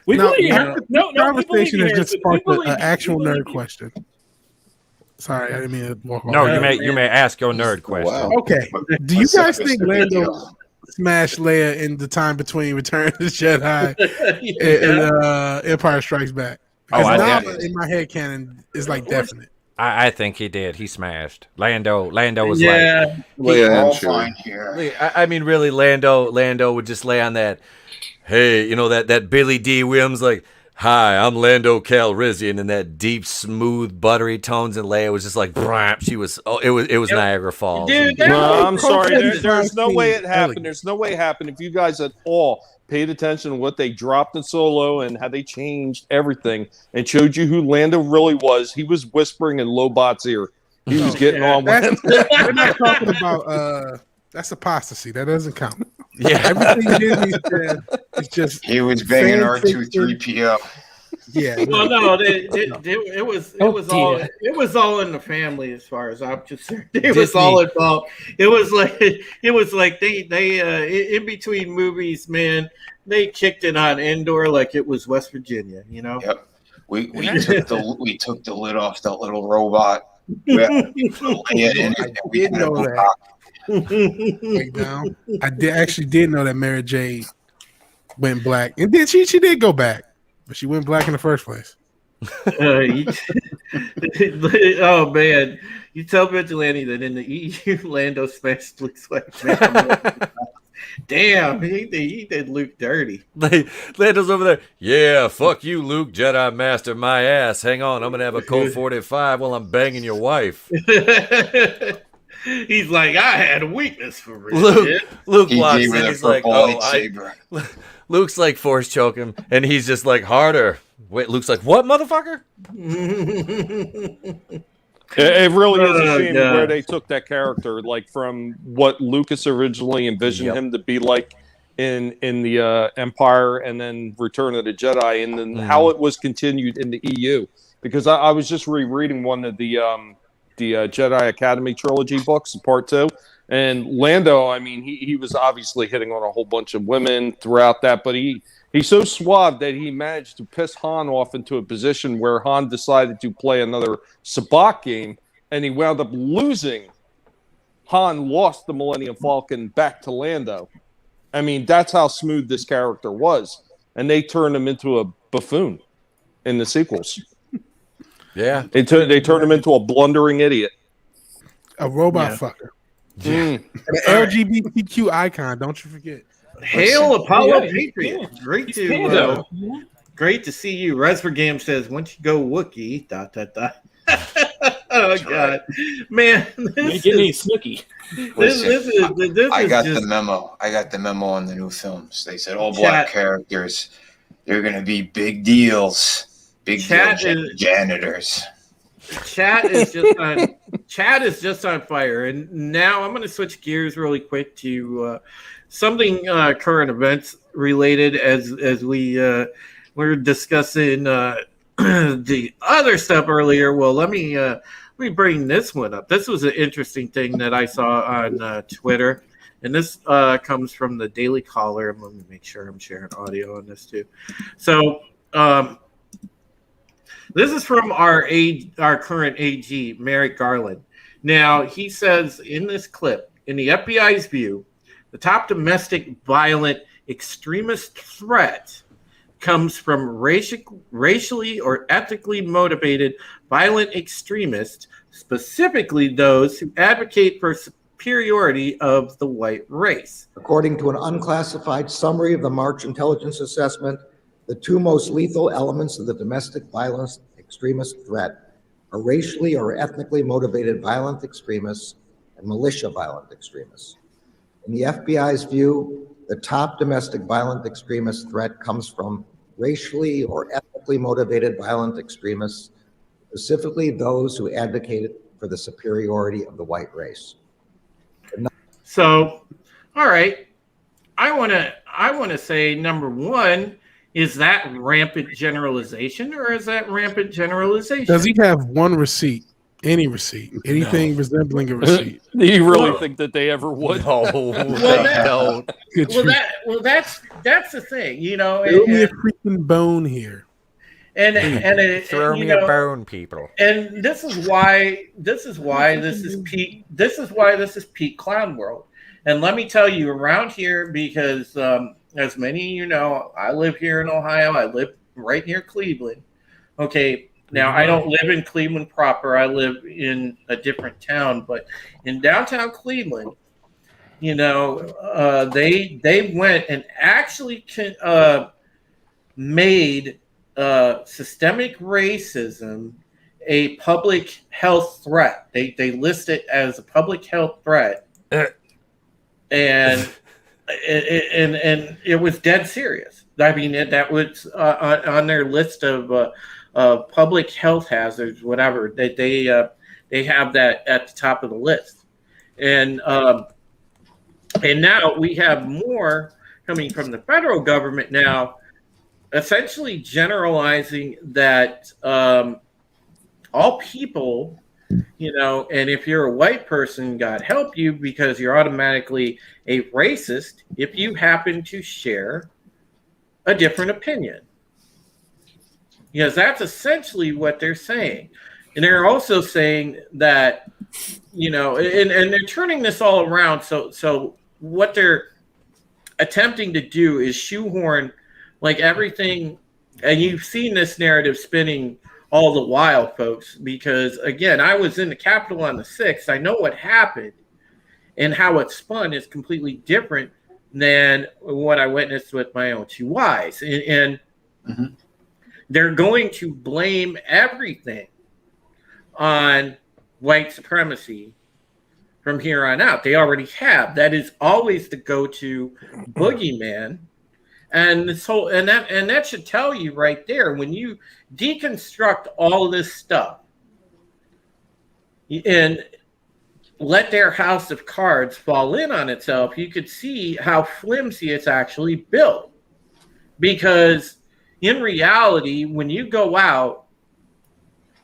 The conversation has just sparked an actual nerd question. Sorry, I didn't mean to walk No, off. you may ask your nerd question. Wow. Okay. Do you guys think Lando smashed Leia in the time between Return of the Jedi and Empire Strikes Back? Because in my head canon is like definite. I think he did. He smashed. Lando was Leia and Chewie. Here. I mean, really, Lando would just lay on that. Hey, you know that Billy D. Williams like. Hi, I'm Lando Calrissian, and that deep, smooth, buttery tones, and Leia was just like, brap. She was. Oh, it was Niagara Falls. Dude, No, I'm sorry. There's no way it happened. There's no way it happened. If you guys at all paid attention to what they dropped in Solo and how they changed everything and showed you who Lando really was, he was whispering in Lobot's ear. He was getting on with him. We're not talking about that's apostasy. That doesn't count. Yeah, everything Disney said is just he was banging R2-3PO. Yeah. Well, no, it was all in the family as far as I'm concerned. It was all involved. It was like they in between movies, man. They kicked it on Endor like it was West Virginia, you know. Yep. We took the lid off that little robot. I did know that. Right now, actually did know that Mary Jade went black, and then she did go back, but she went black in the first place. Oh man, you tell Vigilante that in the EU, Lando smashed looks like damn, he did Luke dirty. Lando's over there. Yeah, fuck you, Luke, Jedi Master, my ass. Hang on, I'm gonna have a Colt 45 while I'm banging your wife. He's like, I had a weakness for Luke. Luke walks in. He's like, Luke's like force choke him, and he's just like harder. Wait, Luke's like, what, motherfucker? It really is a shame where they took that character, like from what Lucas originally envisioned him to be like in the Empire, and then Return of the Jedi, and then how it was continued in the EU. Because I was just rereading one of the Jedi Academy trilogy books, part 2, and Lando, I mean, he was obviously hitting on a whole bunch of women throughout that, but he's so suave that he managed to piss Han off into a position where Han decided to play another sabacc game, and he wound up losing. Han lost the Millennium Falcon back to Lando. I mean, that's how smooth this character was, and they turned him into a buffoon in the sequels. Yeah, they turned him into a blundering idiot, a robot fucker, an LGBTQ icon. Don't you forget. Hail Apollo Patriot! Great to see you. Resvergam says, "Once you go Wookiee." ... Oh God, man! Give me Snooki. I got the memo. I got the memo on the new films. They said all black characters. They're going to be big deals. Big janitors. Chat is just on fire, and now I'm going to switch gears really quick to something current events related. As we were discussing the other stuff earlier. Well, let me bring this one up. This was an interesting thing that I saw on Twitter, and this comes from the Daily Caller. Let me make sure I'm sharing audio on this too. So. This is from our current AG, Merrick Garland. Now, he says in this clip, in the FBI's view, the top domestic violent extremist threat comes from racially or ethnically motivated violent extremists, specifically those who advocate for superiority of the white race. According to an unclassified summary of the March Intelligence Assessment, the two most lethal elements of the domestic violence extremist threat are racially or ethnically motivated violent extremists and militia violent extremists. In the FBI's view, the top domestic violent extremist threat comes from racially or ethnically motivated violent extremists, specifically those who advocated for the superiority of the white race. So, all right, I want to say, number one, is that rampant generalization, or is that rampant generalization? Does he have one receipt? Any receipt? Anything resembling a receipt? Do you really think that they ever would? No. That's the thing, you know. Throw me a freaking bone here. Throw me a bone, people. And this is why this is peak clown world. And let me tell you, around here, because as many of you know, I live here in Ohio. I live right near Cleveland. Okay, now I don't live in Cleveland proper. I live in a different town, but in downtown Cleveland, you know, they went and actually made systemic racism a public health threat. They list it as a public health threat, and it was dead serious. I mean, that was on their list of public health hazards, whatever. They have that at the top of the list, and now we have more coming from the federal government now, essentially generalizing that all people, you know, and if you're a white person, God help you, because you're automatically a racist if you happen to share a different opinion. Because that's essentially what they're saying. And they're also saying that, you know, and they're turning this all around. So what they're attempting to do is shoehorn like everything, and you've seen this narrative spinning all the while, folks, because again, I was in the Capitol on the 6th. I know what happened, and how it spun is completely different than what I witnessed with my own two eyes. And they're going to blame everything on white supremacy from here on out. They already have. That is always the go-to boogeyman. And this whole and that should tell you right there, when you deconstruct all of this stuff and let their house of cards fall in on itself, you could see how flimsy it's actually built. Because in reality, when you go out,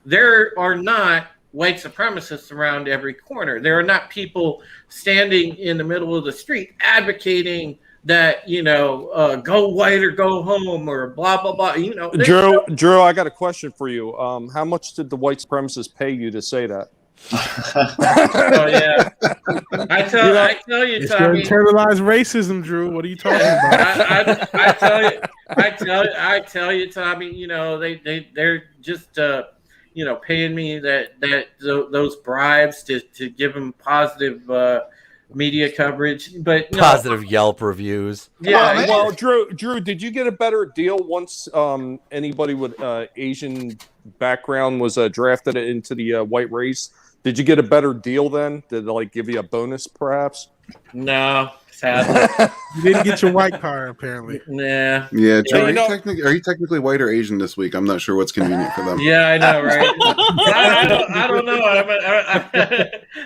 there are not white supremacists around every corner. There are not people standing in the middle of the street advocating that, you know, go white or go home or blah, blah, blah. You know, Drew, I got a question for you. How much did the white supremacists pay you to say that? Oh yeah, I tell you, it's Tommy. Internalized racism, Drew. What are you talking about? I tell you, Tommy. You know, they're just you know, paying me those bribes to give them positive media coverage, but no. Positive Yelp reviews. Yeah. Well, Drew, did you get a better deal once anybody with Asian background was drafted into the white race? Did you get a better deal then? Did they like give you a bonus, perhaps? No, sadly. You didn't get your white card, apparently. Nah. Yeah, Joe, are you technically white or Asian this week? I'm not sure what's convenient for them. Yeah, I know, right? I don't know.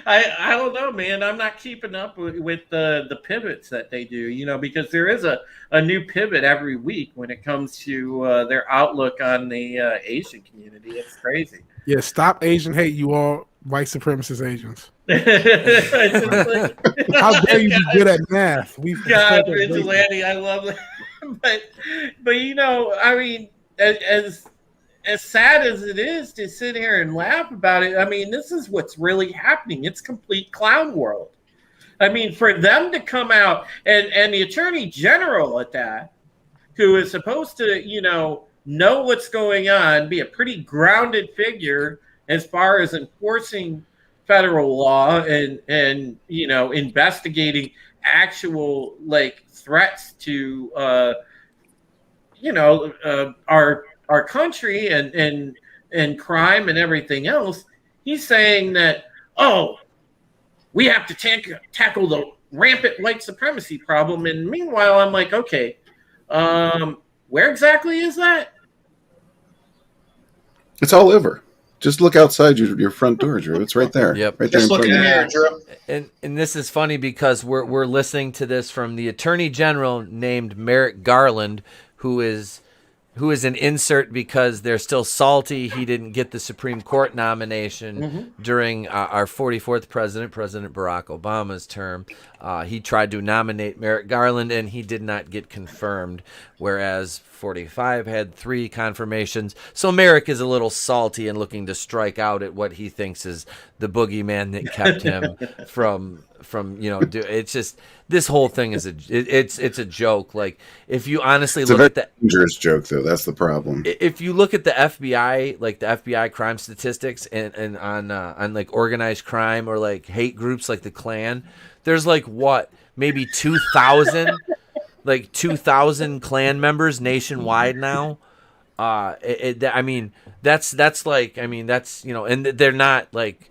I don't know, man. I'm not keeping up with the pivots that they do, you know, because there is a new pivot every week when it comes to their outlook on the Asian community. It's crazy. Yeah, stop Asian hate, you all white supremacist Asians. How dare you be good at math? God, Vigilante, I love that. But you know, I mean, as sad as it is to sit here and laugh about it, I mean, this is what's really happening. It's complete clown world. I mean, for them to come out and the Attorney General at that, who is supposed to, you know what's going on, be a pretty grounded figure as far as enforcing federal law and you know, investigating actual like threats to you know, our country and crime and everything else. He's saying that, oh, we have to tackle the rampant white supremacy problem. And meanwhile, I'm like, okay, where exactly is that? It's all over. Just look outside your front door, Drew. It's right there. Yep. Right there. Just look in the mirror, Drew. And this is funny because we're listening to this from the Attorney General named Merrick Garland, who is who is an insert because they're still salty. He didn't get the Supreme Court nomination during our 44th president, President Barack Obama's term. He tried to nominate Merrick Garland, and he did not get confirmed, whereas 45 had 3 confirmations. So Merrick is a little salty and looking to strike out at what he thinks is the boogeyman that kept him from it's just, this whole thing is it's a joke. Like, if you honestly look at the dangerous joke, though, that's the problem. If you look at the FBI, like the FBI crime statistics and on like organized crime or like hate groups like the Klan, there's like maybe 2,000 like 2,000 Klan members nationwide now. That's and they're not like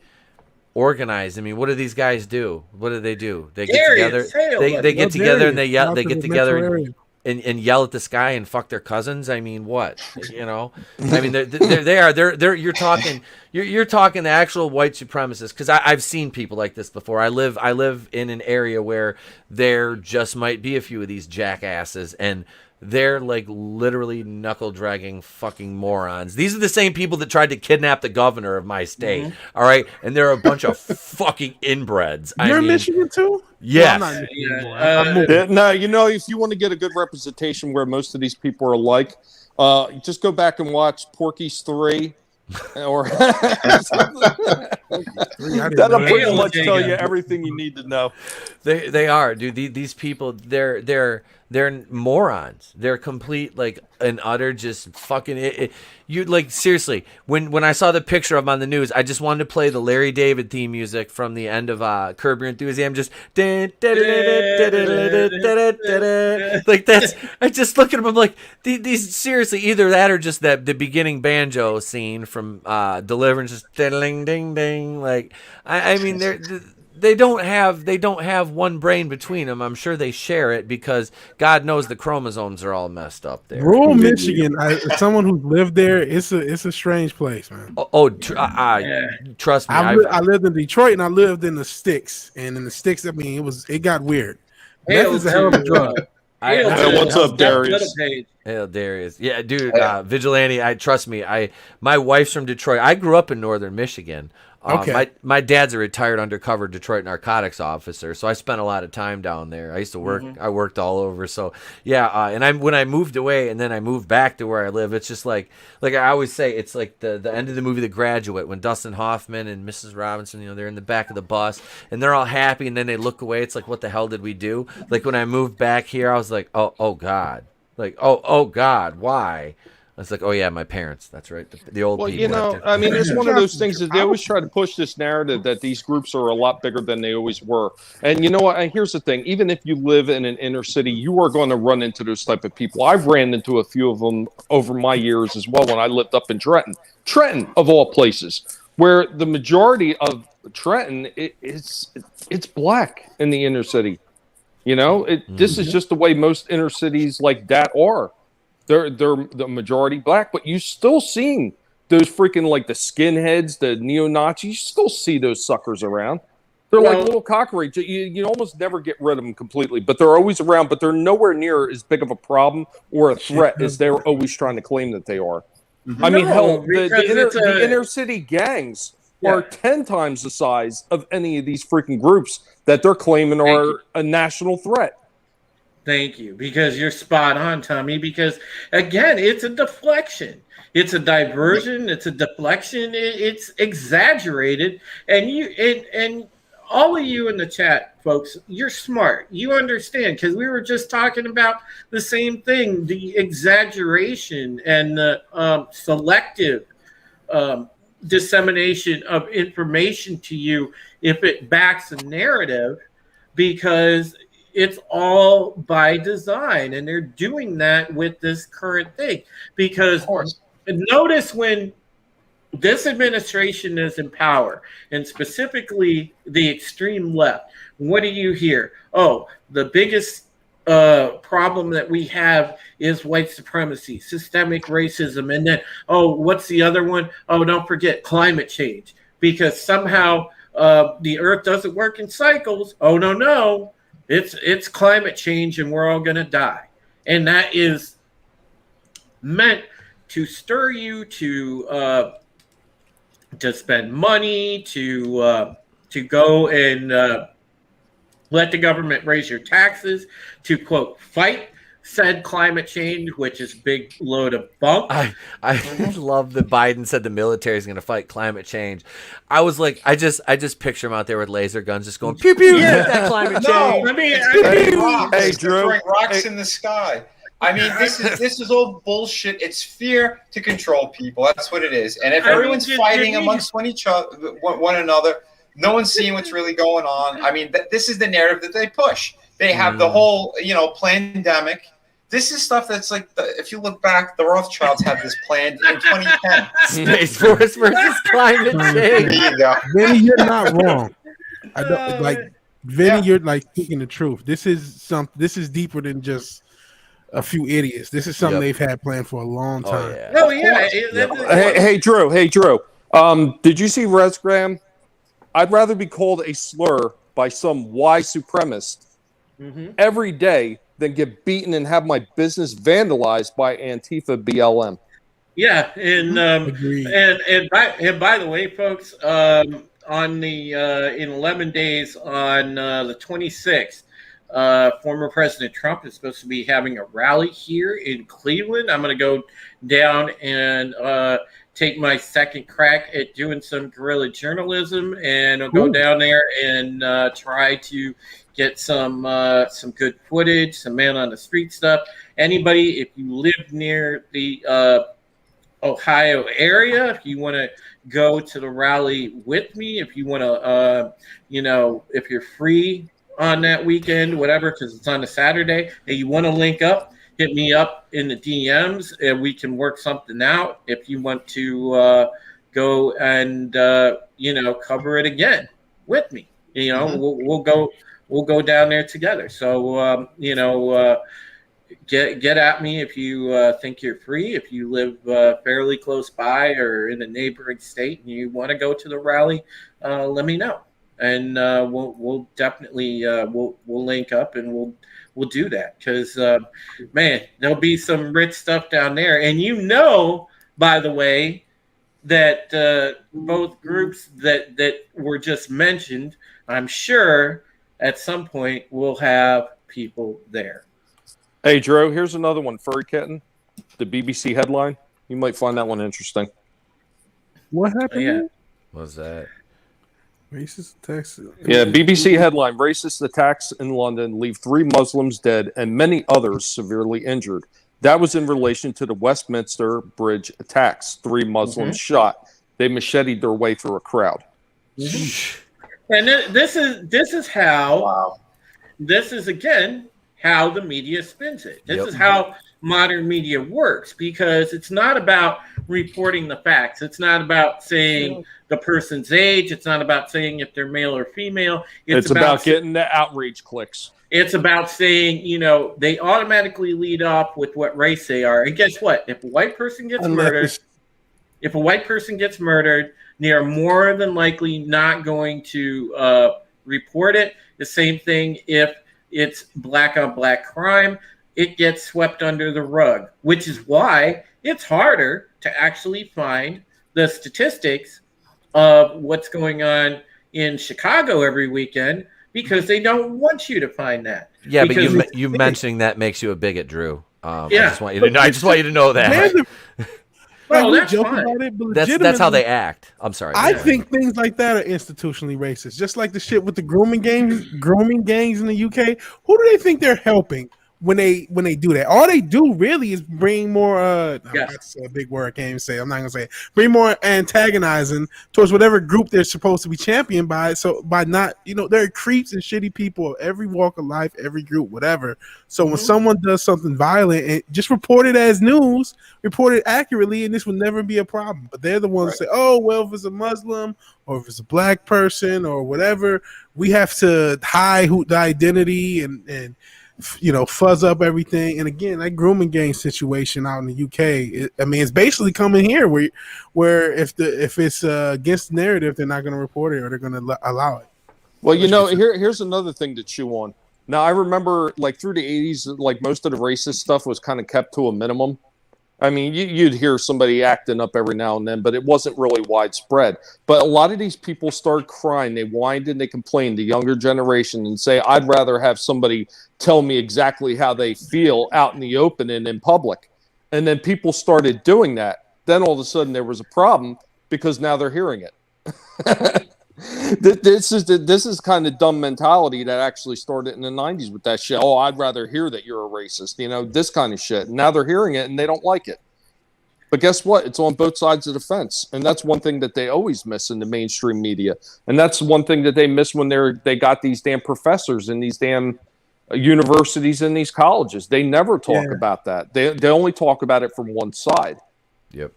organized. I mean, what do these guys do? What do? They get together. They get together and they yell. They get together and yell at the sky and fuck their cousins. I mean, what? I mean, they're you're talking the actual white supremacists, because I've seen people like this before. I live in an area where there just might be a few of these jackasses, and they're like literally knuckle dragging fucking morons. These are the same people that tried to kidnap the governor of my state. All right, and they're a bunch of fucking inbreds. You're in Michigan too? Yes. No, if you want to get a good representation where most of these people are alike, just go back and watch Porky's 3. Or that'll pretty much tell you everything you need to know. They are, dude. These people, they're morons. They're complete, like, and utter just fucking you, like, seriously, when I saw the picture of them on the news, I just wanted to play the Larry David theme music from the end of Curb Your Enthusiasm. Just like, that's, I just look at them, I'm like, these seriously, either that or just the beginning banjo scene from Deliverance, just ding ding ding. Like, I mean, they don't have one brain between them. I'm sure they share it, because God knows the chromosomes are all messed up there. Rural Michigan, someone who's lived there, it's a strange place, man. Trust me. I lived in Detroit and I lived in the sticks, and in the sticks, I mean, it got weird. Meth is a hell of a drug. What's up, Darius? Hey, Darius. Yeah, dude, Vigilante, trust me. My wife's from Detroit. I grew up in northern Michigan. Okay. My dad's a retired undercover Detroit narcotics officer, so I spent a lot of time down there. I used to work. I worked all over. So yeah, and when I moved away and then I moved back to where I live, it's just like I always say, it's like the end of the movie The Graduate, when Dustin Hoffman and Mrs. Robinson, they're in the back of the bus and they're all happy, and then they look away. It's like, what the hell did we do? Like, when I moved back here, I was like, oh God, like oh God, why? It's like, oh yeah, my parents. That's right, the old people. I mean, it's one of those things that they always try to push this narrative that these groups are a lot bigger than they always were. And you know what? And here's the thing: even if you live in an inner city, you are going to run into those type of people. I've ran into a few of them over my years as well when I lived up in Trenton of all places, where the majority of Trenton it's black in the inner city. This is just the way most inner cities like that are. They're the majority black, but you still seeing those freaking, like, the skinheads, the neo-Nazis. You still see those suckers around. They're like little cockroaches. You almost never get rid of them completely, but they're always around. But they're nowhere near as big of a problem or a threat as they're always trying to claim that they are. I mean, hell, the inner city gangs are 10 times the size of any of these freaking groups that they're claiming are a national threat. Thank you, because you're spot on, Tommy, because, again, it's a deflection. It's a diversion. It's a deflection. It's exaggerated. And all of you in the chat, folks, you're smart. You understand, because we were just talking about the same thing, the exaggeration and the selective dissemination of information to you if it backs a narrative, because it's all by design, and they're doing that with this current thing. Because notice, when this administration is in power, and specifically the extreme left, what do you hear? Oh, the biggest problem that we have is white supremacy, systemic racism, and then, oh, what's the other one? Oh, don't forget climate change, because somehow the earth doesn't work in cycles. Oh, no. It's climate change, and we're all going to die. And that is meant to stir you to spend money, to go and let the government raise your taxes, to quote fight said climate change, which is a big load of bunk. I love that Biden said the military is going to fight climate change. I was like, I just picture him out there with laser guns, just going pew pew, Yeah. that climate change. No, I mean, it's rocks. Hey, They're Drew. throwing rocks in the sky. I mean, this is all bullshit. It's fear to control people. That's what it is. And if everyone's fighting amongst one another, no one's seeing what's really going on. I mean, this is the narrative that they push. They have the whole, pandemic. This is stuff that's like, if you look back, the Rothschilds had this planned in 2010. Space Force versus climate change. There you go. Vinny, you're not wrong. I don't Vinny. You're like speaking the truth. This is deeper than just a few idiots. This is something they've had planned for a long time. Oh yeah. Hey, Drew. Did you see Resgram? I'd rather be called a slur by some white supremacist every day than get beaten and have my business vandalized by Antifa BLM. Yeah, and by the way, folks, on the in 11 days on the 26th, former President Trump is supposed to be having a rally here in Cleveland. I'm going to go down and take my second crack at doing some guerrilla journalism, and I'll go down there and try to get some good footage, some man on the street stuff. Anybody, if you live near the Ohio area, if you want to go to the rally with me, if you want to, if you're free on that weekend, whatever, because it's on a Saturday, and you want to link up, hit me up in the DMs and we can work something out. If you want to go and cover it again with me, we'll go down there together. So get at me if you think you're free. If you live fairly close by or in a neighboring state and you want to go to the rally, let me know, and we'll definitely we'll link up and we'll do that, because man, there'll be some rich stuff down there. And by the way, that both groups that were just mentioned, I'm sure at some point we'll have people there. Hey, Drew, here's another one. Furry Kitten, the BBC headline. You might find that one interesting. What happened? Yeah. What was that? Racist attacks. Yeah, BBC headline: Racist attacks in London leave 3 Muslims dead and many others severely injured. That was in relation to the Westminster Bridge attacks. 3 Muslims shot. They macheted their way through a crowd. And this is how, this is again how the media spins it. This is how modern media works, because it's not about reporting the facts. It's not about saying the person's age. It's not about saying if they're male or female. It's about getting the outrage clicks. It's about saying, they automatically lead off with what race they are. And guess what? If a white person gets murdered, they are more than likely not going to report it. The same thing if it's black on black crime. It gets swept under the rug, which is why it's harder to actually find the statistics of what's going on in Chicago every weekend, because they don't want you to find that. Yeah, because but you mentioning that makes you a bigot, Drew. I just want you to know that. That's joke fine. about it, but That's how they act. I'm sorry. I think things like that are institutionally racist. Just like the shit with the grooming gangs in the UK. Who do they think they're helping when they do that? All they do really is bring more that's a big word, I can't even say it. I'm not gonna say it. Bring more antagonizing towards whatever group they're supposed to be championed by. So by not, there are creeps and shitty people of every walk of life, every group, whatever. So when someone does something violent, and just report it as news, report it accurately, and this will never be a problem. But they're the ones that say, oh, well, if it's a Muslim or if it's a black person or whatever, we have to hide the identity and fuzz up everything. And again, that grooming gang situation out in the UK, it's basically coming here where if it's against the narrative, they're not going to report it or they're going to allow it. Well, here's another thing to chew on. Now, I remember through the 80s, most of the racist stuff was kind of kept to a minimum. I mean, you'd hear somebody acting up every now and then, but it wasn't really widespread. But a lot of these people start crying. They whined and they complained, the younger generation, and say, I'd rather have somebody tell me exactly how they feel out in the open and in public. And then people started doing that. Then all of a sudden there was a problem because now they're hearing it. This is kind of dumb mentality that actually started in the 90s with that shit. Oh, I'd rather hear that you're a racist, this kind of shit. And now they're hearing it and they don't like it. But guess what? It's on both sides of the fence. And that's one thing that they always miss in the mainstream media. And that's one thing that they miss when they got these damn professors in these damn universities and these colleges. They never talk about that. They only talk about it from one side. Yep.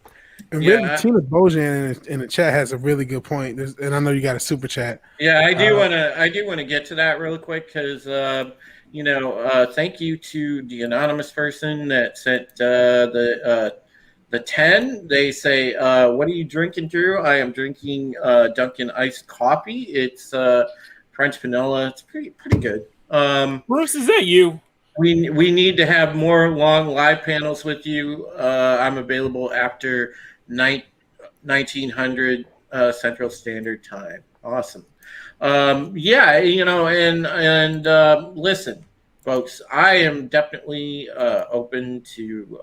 And really, Tina Bojan in the chat has a really good point. And I know you got a super chat. Yeah, I do want to get to that real quick because thank you to the anonymous person that sent the 10. They say, "What are you drinking, Drew?" I am drinking Dunkin' iced coffee. It's French vanilla. It's pretty good. Bruce, is that you? We need to have more long live panels with you. I'm available after 1900 Central Standard Time. Awesome. Listen, folks, I am definitely open to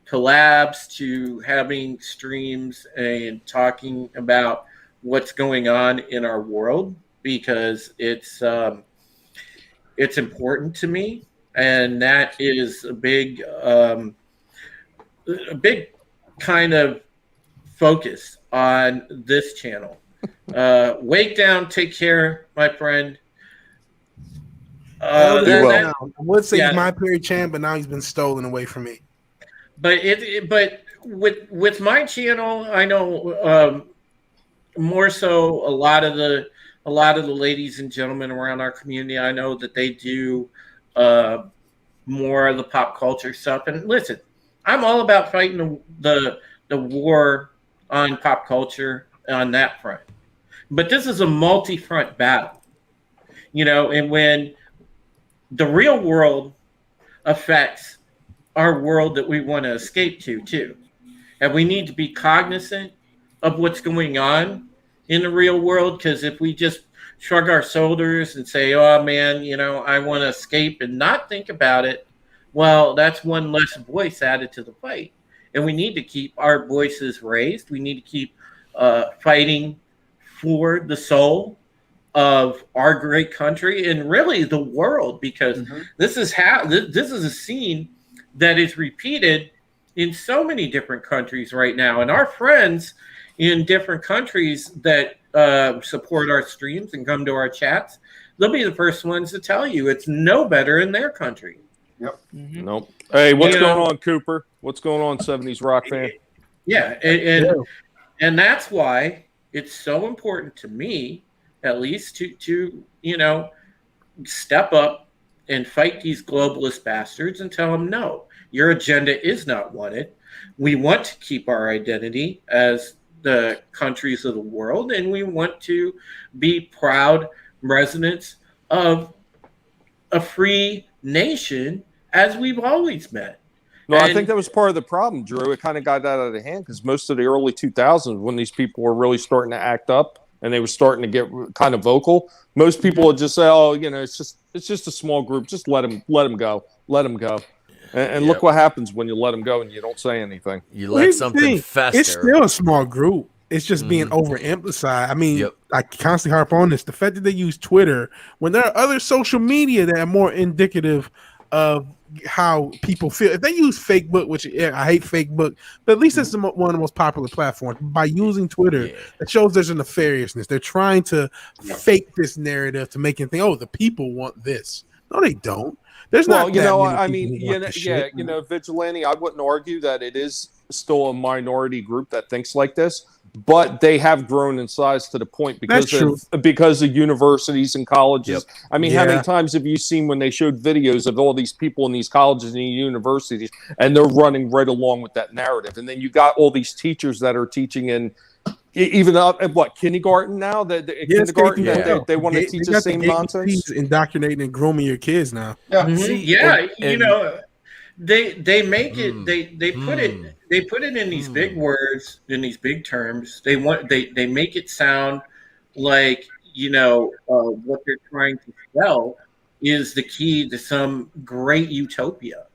collabs, to having streams and talking about what's going on in our world because it's important to me. And that is a big kind of focus on this channel. Wake down, take care, my friend. I would say he's my period champ, but now he's been stolen away from me. But with my channel, I know more so a lot of the ladies and gentlemen around our community. I know that they do more of the pop culture stuff. And listen, I'm all about fighting the war on pop culture on that front. But this is a multi-front battle, and when the real world affects our world that we want to escape to too. And we need to be cognizant of what's going on in the real world, because if we just shrug our shoulders and say, oh man, I want to escape and not think about it, well, that's one less voice added to the fight. And we need to keep our voices raised. We need to keep fighting for the soul of our great country and really the world, because this is a scene that is repeated in so many different countries right now. And our friends in different countries that support our streams and come to our chats, they'll be the first ones to tell you it's no better in their country. Yep. Nope. Hey, what's going on, Cooper? What's going on, 70s rock fan? Yeah, and that's why it's so important to me, at least, to step up and fight these globalist bastards and tell them, no, your agenda is not wanted. We want to keep our identity as the countries of the world, and we want to be proud residents of a free nation as we've always been. No, I think that was part of the problem, Drew. It kind of got out of the hand because most of the early 2000s, when these people were really starting to act up and they were starting to get kind of vocal, most people would just say, "Oh, it's just a small group. Just let them go, And look what happens when you let them go and you don't say anything. You let something fester. It's still a small group. It's just being overemphasized. I mean, I constantly harp on this. The fact that they use Twitter when there are other social media that are more indicative of how people feel. If they use Facebook, which I hate Facebook, but at least it's one of the most popular platforms. By using Twitter, it shows there's a nefariousness. They're trying to fake this narrative to make it think, oh, the people want this. No, they don't. There's not. Vigilante, I wouldn't argue that it is still a minority group that thinks like this, but they have grown in size to the point because of universities and colleges. I mean, how many times have you seen when they showed videos of all these people in these colleges and universities, and they're running right along with that narrative? And then you got all these teachers that are teaching in even up at kindergarten now. Kindergarten, they want to teach the same nonsense. Indoctrinating and grooming your kids now. Yeah. they make it they put it in these big words, in these big terms. They make it sound like what they're trying to sell is the key to some great utopia.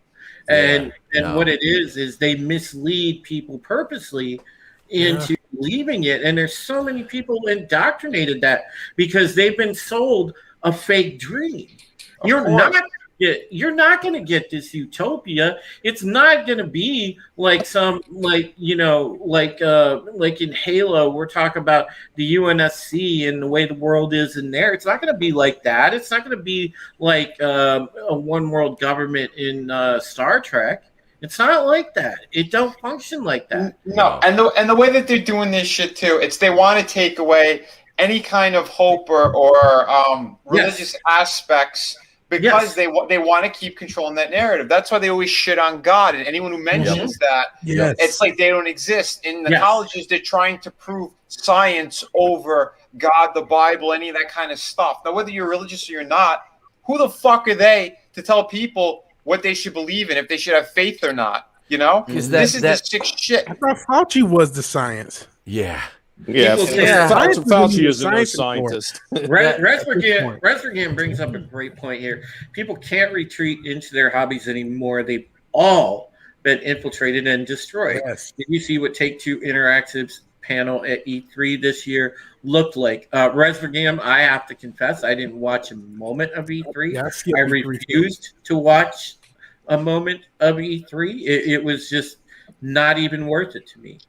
And what it is they mislead people purposely into believing it. And there's so many people indoctrinated that because they've been sold a fake dream. You're not going to get this utopia. It's not going to be like like in Halo, we're talking about the UNSC and the way the world is in there. It's not going to be like that. It's not going to be like a one world government in Star Trek. It's not like that. It don't function like that. No, and the way that they're doing this shit too, it's they want to take away any kind of hope or religious aspects. Because they want to keep controlling that narrative. That's why they always shit on God. And anyone who mentions that, it's like they don't exist. In the colleges, they're trying to prove science over God, the Bible, any of that kind of stuff. Now, whether you're religious or you're not, who the fuck are they to tell people what they should believe in, if they should have faith or not? You know? This is the sick shit. I thought Fauci was the science. Yeah. Yeah, Fauci isn't a scientist. Resbergan brings up a great point here. People can't retreat into their hobbies anymore. They've all been infiltrated and destroyed. Yes. Did you see what Take-Two Interactive's panel at E3 this year looked like? Resbergan, I have to confess, I didn't watch a moment of E3. I refused to watch a moment of E3. It was just not even worth it to me.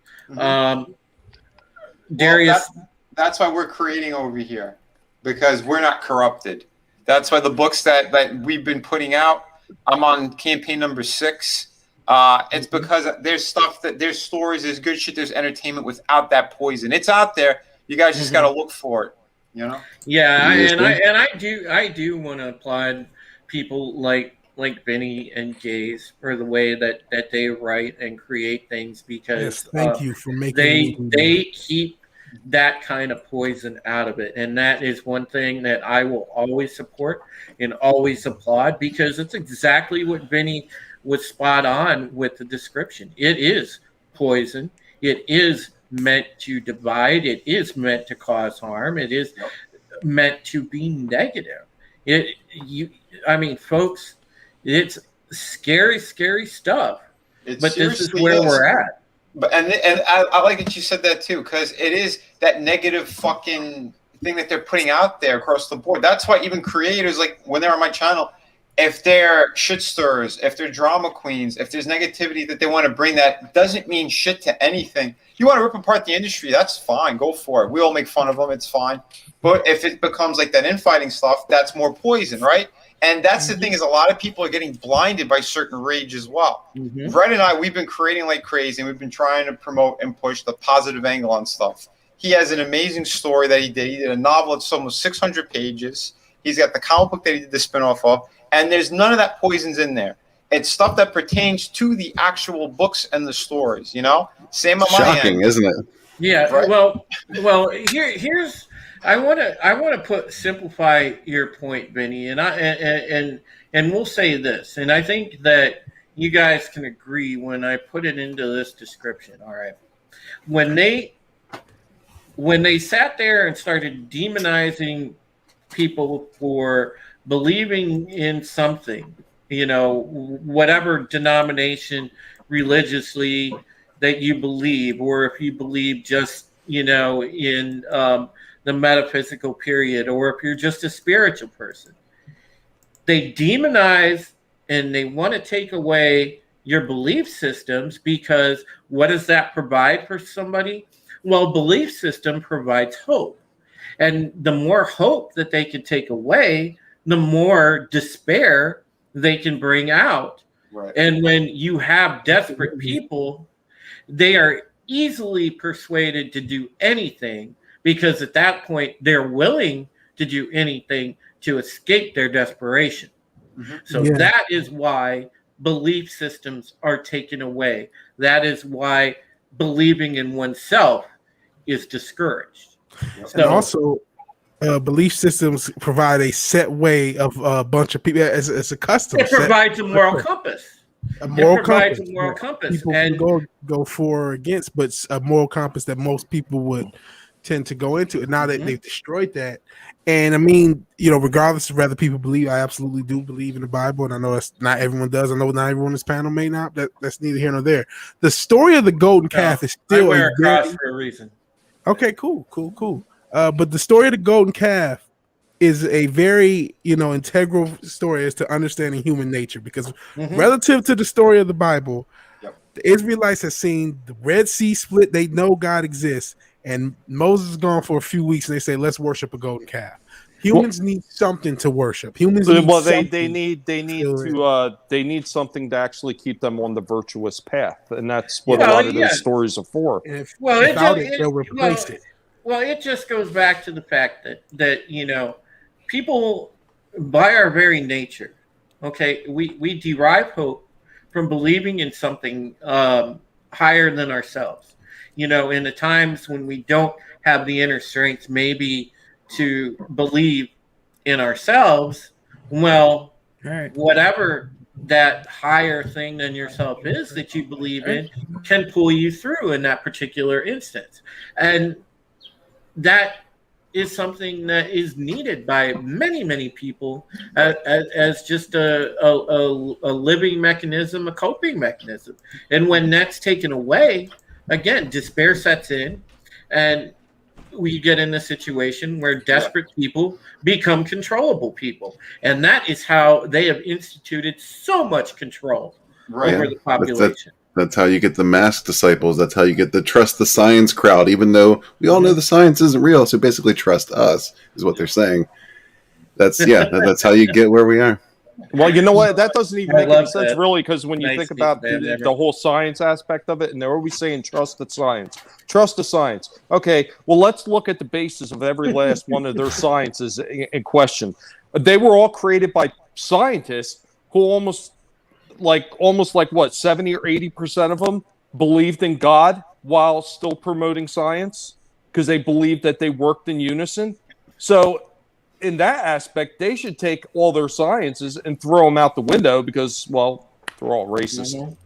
Darius, that's why we're creating over here, because we're not corrupted. That's why the books that we've been putting out, I'm on campaign number 6. It's because there's stories, there's good shit, there's entertainment without that poison. It's out there. You guys just got to look for it. You know? Yeah, I do want to applaud people like Vinny and Gaze for the way that they write and create things, because thank you for making they keep that kind of poison out of it. And that is one thing that I will always support and always applaud, because it's exactly what Vinny was spot on with the description. It is poison. It is meant to divide. It is meant to cause harm. It is meant to be negative. Folks, it's scary, scary stuff. But this is where we're at. But and I like that you said that too, because it is that negative fucking thing that they're putting out there across the board. That's why even creators, like when they're on my channel, if they're shit stirrers, if they're drama queens, if there's negativity that they want to bring, that doesn't mean shit to anything. You want to rip apart the industry, that's fine, go for it. We all make fun of them, it's fine. But if it becomes like that infighting stuff, that's more poison, right? And that's the thing, is a lot of people are getting blinded by certain rage as well. Brett and I, we've been creating like crazy, and we've been trying to promote and push the positive angle on stuff. He has an amazing story that he did. He did a novel that's almost 600 pages. He's got the comic book that he did the spinoff of, and there's none of that poisons in there. It's stuff that pertains to the actual books and the stories, you know? Same on my end. Shocking, isn't it? Yeah, right. Well, here's I want to simplify your point, Vinny, and we'll say this, and I think that you guys can agree when I put it into this description. All right, when they sat there and started demonizing people for believing in something, whatever denomination religiously that you believe, or if you believe just in the metaphysical period, or if you're just a spiritual person, they demonize and they want to take away your belief systems, because what does that provide for somebody? Well, belief system provides hope, and the more hope that they can take away, the more despair they can bring out. Right. And when you have desperate people, they are easily persuaded to do anything, because at that point they're willing to do anything to escape their desperation. So that is why belief systems are taken away. That is why believing in oneself is discouraged. And also, belief systems provide a set way of a bunch of people. It's a custom. It provides a moral compass. a moral It provides compass. a moral that compass. People And can go for or against, but it's a moral compass that most people would tend to go into. And now that they've destroyed that, and I mean, regardless of whether people believe, I absolutely do believe in the Bible, and I know that's not everyone does. I know not everyone on this panel may not. That's neither here nor there. The story of the golden calf is still I wear a cross for a reason. Okay, cool. But the story of the golden calf is a very, integral story as to understanding human nature, because relative to the story of the Bible, the Israelites have seen the Red Sea split. They know God exists, and Moses is gone for a few weeks, and they say, let's worship a golden calf. Humans need something to worship. Humans need they need something to actually keep them on the virtuous path, and that's what a lot of those stories are for. They'll replace it. Well, it just goes back to the fact that people, by our very nature, okay, we derive hope from believing in something higher than ourselves. In the times when we don't have the inner strength, maybe to believe in ourselves, well, whatever that higher thing than yourself is that you believe in can pull you through in that particular instance. And that is something that is needed by many, many people as just a living mechanism, a coping mechanism. And when that's taken away, again, despair sets in, and we get in a situation where desperate people become controllable people. And that is how they have instituted so much control over the population. That's how you get the mask disciples. That's how you get the trust the science crowd, even though we all know the science isn't real. So basically trust us is what they're saying. That's how you get where we are. Well, you know what? That doesn't even make any sense, really, because when you think about the whole science aspect of it, and they're always saying trust the science. Trust the science. Okay, well, let's look at the basis of every last one of their sciences in question. They were all created by scientists who almost like what, 70 or 80% of them believed in God while still promoting science because they believed that they worked in unison. So in that aspect, they should take all their sciences and throw them out the window because, well, they're all racist.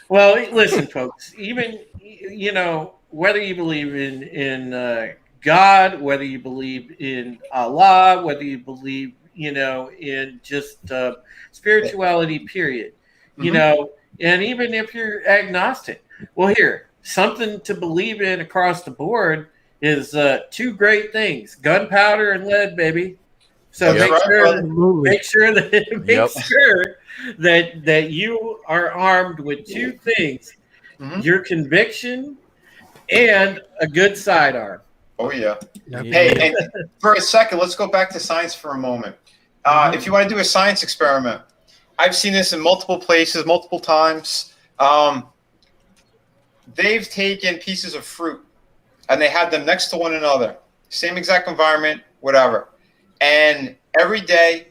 Well, listen, folks, even, whether you believe in God, whether you believe in Allah, whether you believe, in just spirituality, period, and even if you're agnostic, well, here, something to believe in across the board is two great things: gunpowder and lead, baby. So make sure that you are armed with two things: your conviction and a good sidearm. Oh yeah. Hey, and for a second, let's go back to science for a moment. If you want to do a science experiment, I've seen this in multiple places, multiple times. They've taken pieces of fruit and they had them next to one another, same exact environment, whatever. And every day,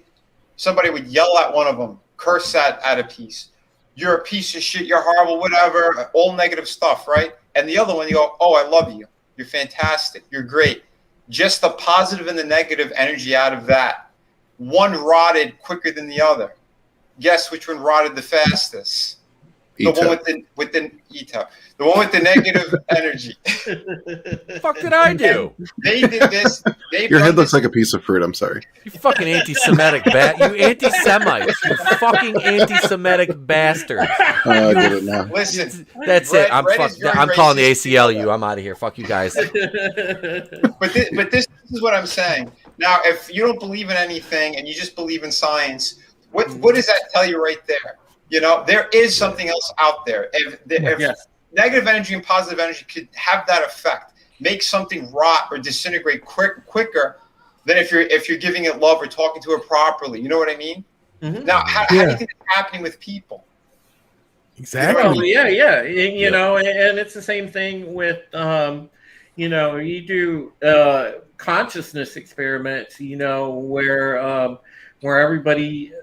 somebody would yell at one of them, curse at a piece. You're a piece of shit, you're horrible, whatever, all negative stuff, right? And the other one, you go, oh, I love you. You're fantastic. You're great. Just the positive and the negative energy out of that. One rotted quicker than the other. Guess which one rotted the fastest? The one with the negative energy. Fuck did I do? They did this. Your head looks like a piece of fruit. I'm sorry. You fucking anti-Semitic you anti-Semites. You fucking anti-Semitic bastards. I get it now. Listen, that's it. I'm calling the ACLU. I'm out of here. Fuck you guys. But this is what I'm saying. Now, if you don't believe in anything and you just believe in science, what does that tell you right there? There is something else out there. If negative energy and positive energy could have that effect, make something rot or disintegrate quicker than if you're giving it love or talking to it properly. You know what I mean? Mm-hmm. Now, how do you think it's happening with people? Exactly. Well, yeah. And it's the same thing with, you do consciousness experiments, where everybody.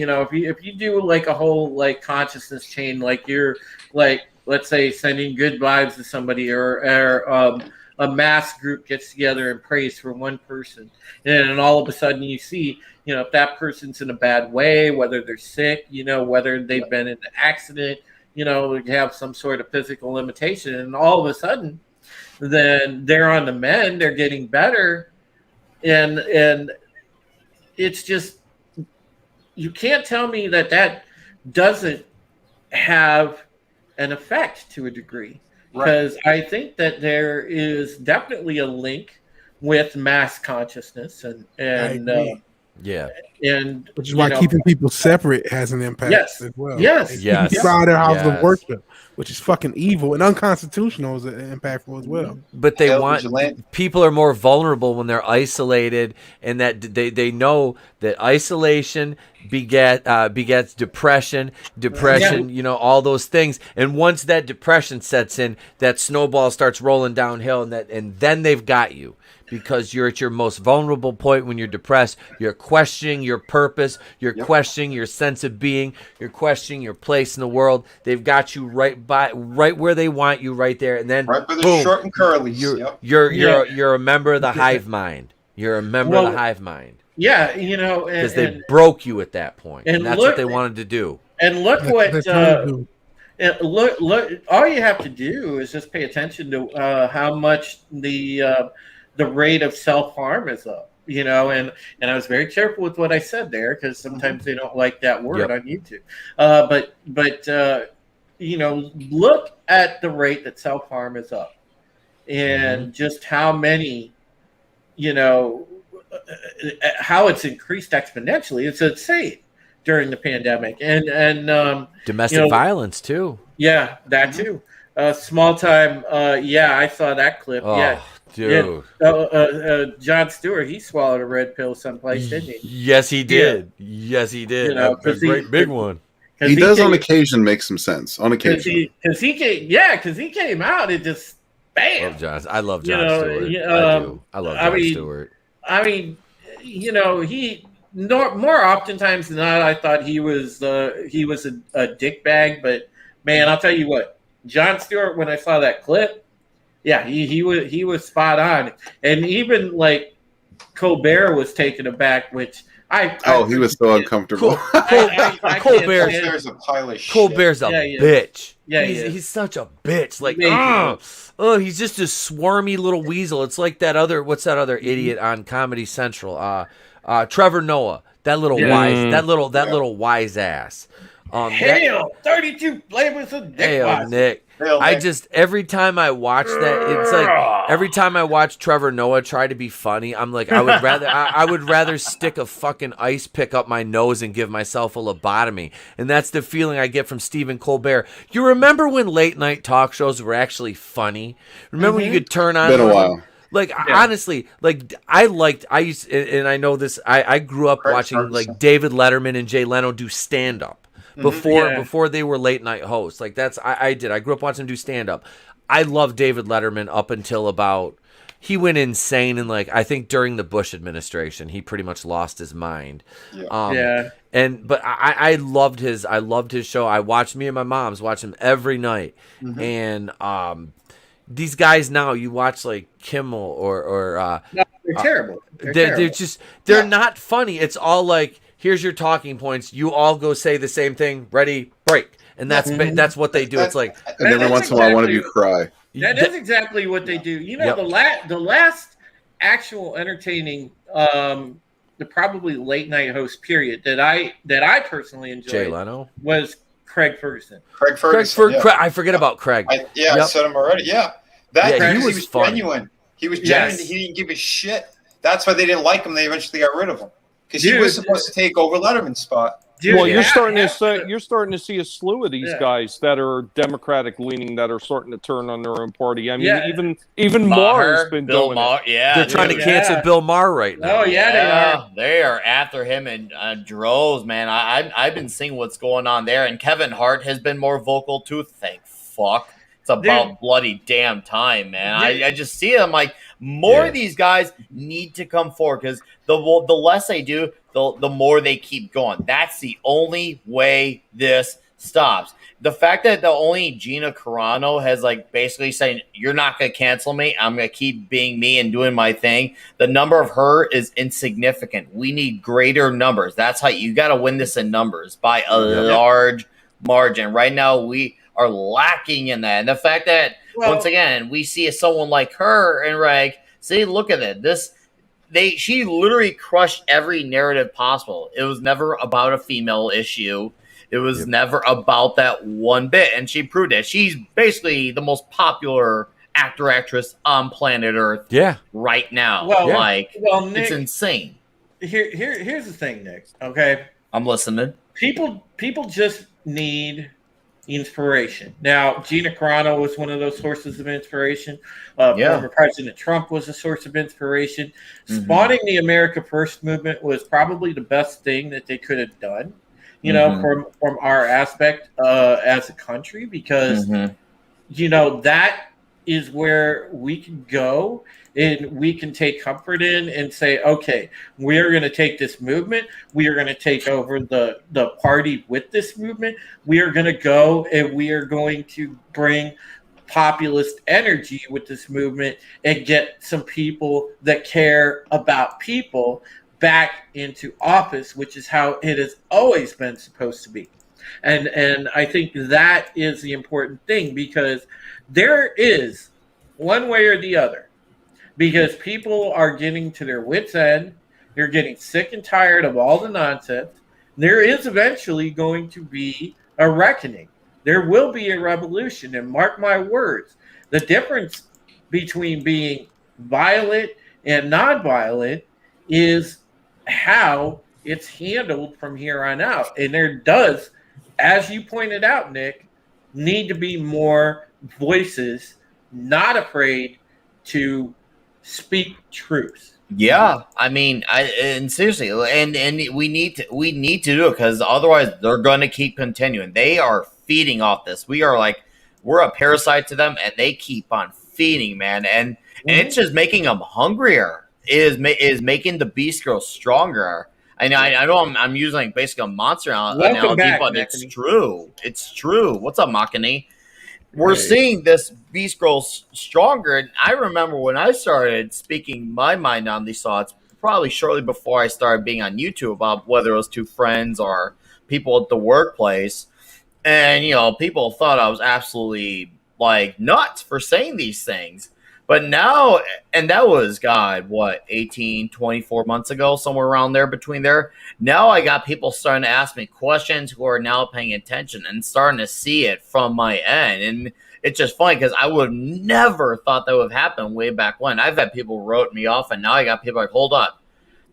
If you do like a whole like consciousness chain, like you're like, let's say, sending good vibes to somebody, or a mass group gets together and prays for one person, and then all of a sudden you see, if that person's in a bad way, whether they're sick, whether they've been in an accident, have some sort of physical limitation, and all of a sudden, then they're on the mend, they're getting better, and it's just, you can't tell me that doesn't have an effect to a degree, because I think that there is definitely a link with mass consciousness and which is why keeping people separate has an impact as well. Yes. Keeping people out of their houses of worship, which is fucking evil and unconstitutional, is impactful as well. But people are more vulnerable when they're isolated, and that they know that isolation begets depression, all those things. And once that depression sets in, that snowball starts rolling downhill, and then they've got you. Because you're at your most vulnerable point when you're depressed. You're questioning your purpose. You're questioning your sense of being. You're questioning your place in the world. They've got you right where they want you, right there. And then right by the short and curly. You're a member of the hive mind. You're a member of the hive mind. Yeah, because they broke you at that point, and that's what they wanted to do. And look what. Look! All you have to do is just pay attention to how much the rate of self-harm is up, and I was very careful with what I said there, because sometimes they don't like that word on YouTube. But look at the rate that self-harm is up, and just how many, how it's increased exponentially. It's insane during the pandemic, and domestic violence too. Yeah, that too. Small time. I saw that clip. Oh. Dude, Jon Stewart, he swallowed a red pill someplace, didn't he? Yes, he did. Yes, he did. A great big one. He does on occasion make some sense. On occasion, because he came out and just bam. I love Jon Stewart. I do. I love Jon Stewart. I mean, more oftentimes than not, I thought he was a dickbag. But man, I'll tell you what, Jon Stewart, when I saw that clip. Yeah, he was spot on, and even like Colbert was taken aback, which he was so uncomfortable. Colbert's a pile of shit. Colbert's a bitch. Yeah, he's such a bitch. Like, he's just a swarmy little weasel. It's like what's that other idiot on Comedy Central? Trevor Noah. That little little wise ass. 32 flavors of dick. Nick. Every time I watch that, it's like every time I watch Trevor Noah try to be funny, I'm like, I would rather stick a fucking ice pick up my nose and give myself a lobotomy. And that's the feeling I get from Stephen Colbert. You remember when late night talk shows were actually funny? Remember when you could turn on? Been a while. Like, honestly, like I used, and I know this, I grew up watching like David Letterman and Jay Leno do stand up. Before they were late night hosts. Like I did. I grew up watching them do stand up. I loved David Letterman up until he went insane, and like I think during the Bush administration he pretty much lost his mind. But I loved his show. Me and my moms watch him every night. And these guys now, you watch like Kimmel or they're terrible. They're not funny. It's all like, here's your talking points. You all go say the same thing. Ready, break. And that's what they do. It's like, and every once in a while, one of you cry. That is exactly what they do. The last actual entertaining, the probably late night host period that I personally enjoyed, Jay Leno, was Craig Ferguson. I forget about Craig. I said him already. Yeah, he was genuine. He was genuine. He didn't give a shit. That's why they didn't like him. They eventually got rid of him. Because he was supposed to take over Letterman's spot. You're starting to see a slew of these guys that are Democratic leaning that are starting to turn on their own party. I mean, even Maher has been Bill doing Maher, it. They're trying to cancel Bill Maher right now. Oh yeah, they are. They are after him in droves, man. I've been seeing what's going on there, and Kevin Hart has been more vocal too. Thank fuck. It's about bloody damn time, man. I just see it. I'm like, more of these guys need to come forward, because the less they do, the more they keep going. That's the only way this stops. The fact that the only Gina Carano has like basically saying, you're not going to cancel me. I'm going to keep being me and doing my thing. The number of her is insignificant. We need greater numbers. That's how you got to win this in numbers by a large margin. Right now, we are lacking in that. And the fact that, once again, we see someone like her and Reg, see, look at it. She literally crushed every narrative possible. It was never about a female issue. It was never about that one bit, and she proved it. She's basically the most popular actress on planet Earth. Right now. Nick, it's insane. Here's the thing, Nick. Okay, I'm listening. People just need inspiration. Now, Gina Carano was one of those sources of inspiration. Former President Trump was a source of inspiration. Spawning the America First movement was probably the best thing that they could have done. You know, from our aspect as a country, because you know, that is where we can go and we can take comfort in and say, okay, we are going to take this movement. We are going to take over the party with this movement. We are going to go and we are going to bring populist energy with this movement and get some people that care about people back into office, which is how it has always been supposed to be. And I think that is the important thing, because there is one way or the other, because people are getting to their wits' end. They're getting sick and tired of all the nonsense. There is eventually going to be a reckoning. There will be a revolution. And mark my words, the difference between being violent and nonviolent is how it's handled from here on out. And there does, as you pointed out, Nick, need to be more voices not afraid to speak truth. Yeah, I mean, and seriously, and we need to do it, because otherwise they're going to keep continuing. They are feeding off this. We're a parasite to them, and they keep on feeding, man, and it's just making them hungrier. Is making the beast grow stronger. I know I'm using basically a monster analogy, but it's true. It's true. What's up, Makani? We're seeing this beast grow stronger. And I remember when I started speaking my mind on these thoughts, probably shortly before I started being on YouTube, about whether it was to friends or people at the workplace. And, you know, people thought I was absolutely like nuts for saying these things. But now, and that was, 18, 24 months ago, somewhere around there, between there. Now I got people starting to ask me questions who are now paying attention and starting to see it from my end. And it's just funny, because I would have never thought that would have happened way back when. I've had people wrote me off, and now I got people like, hold up.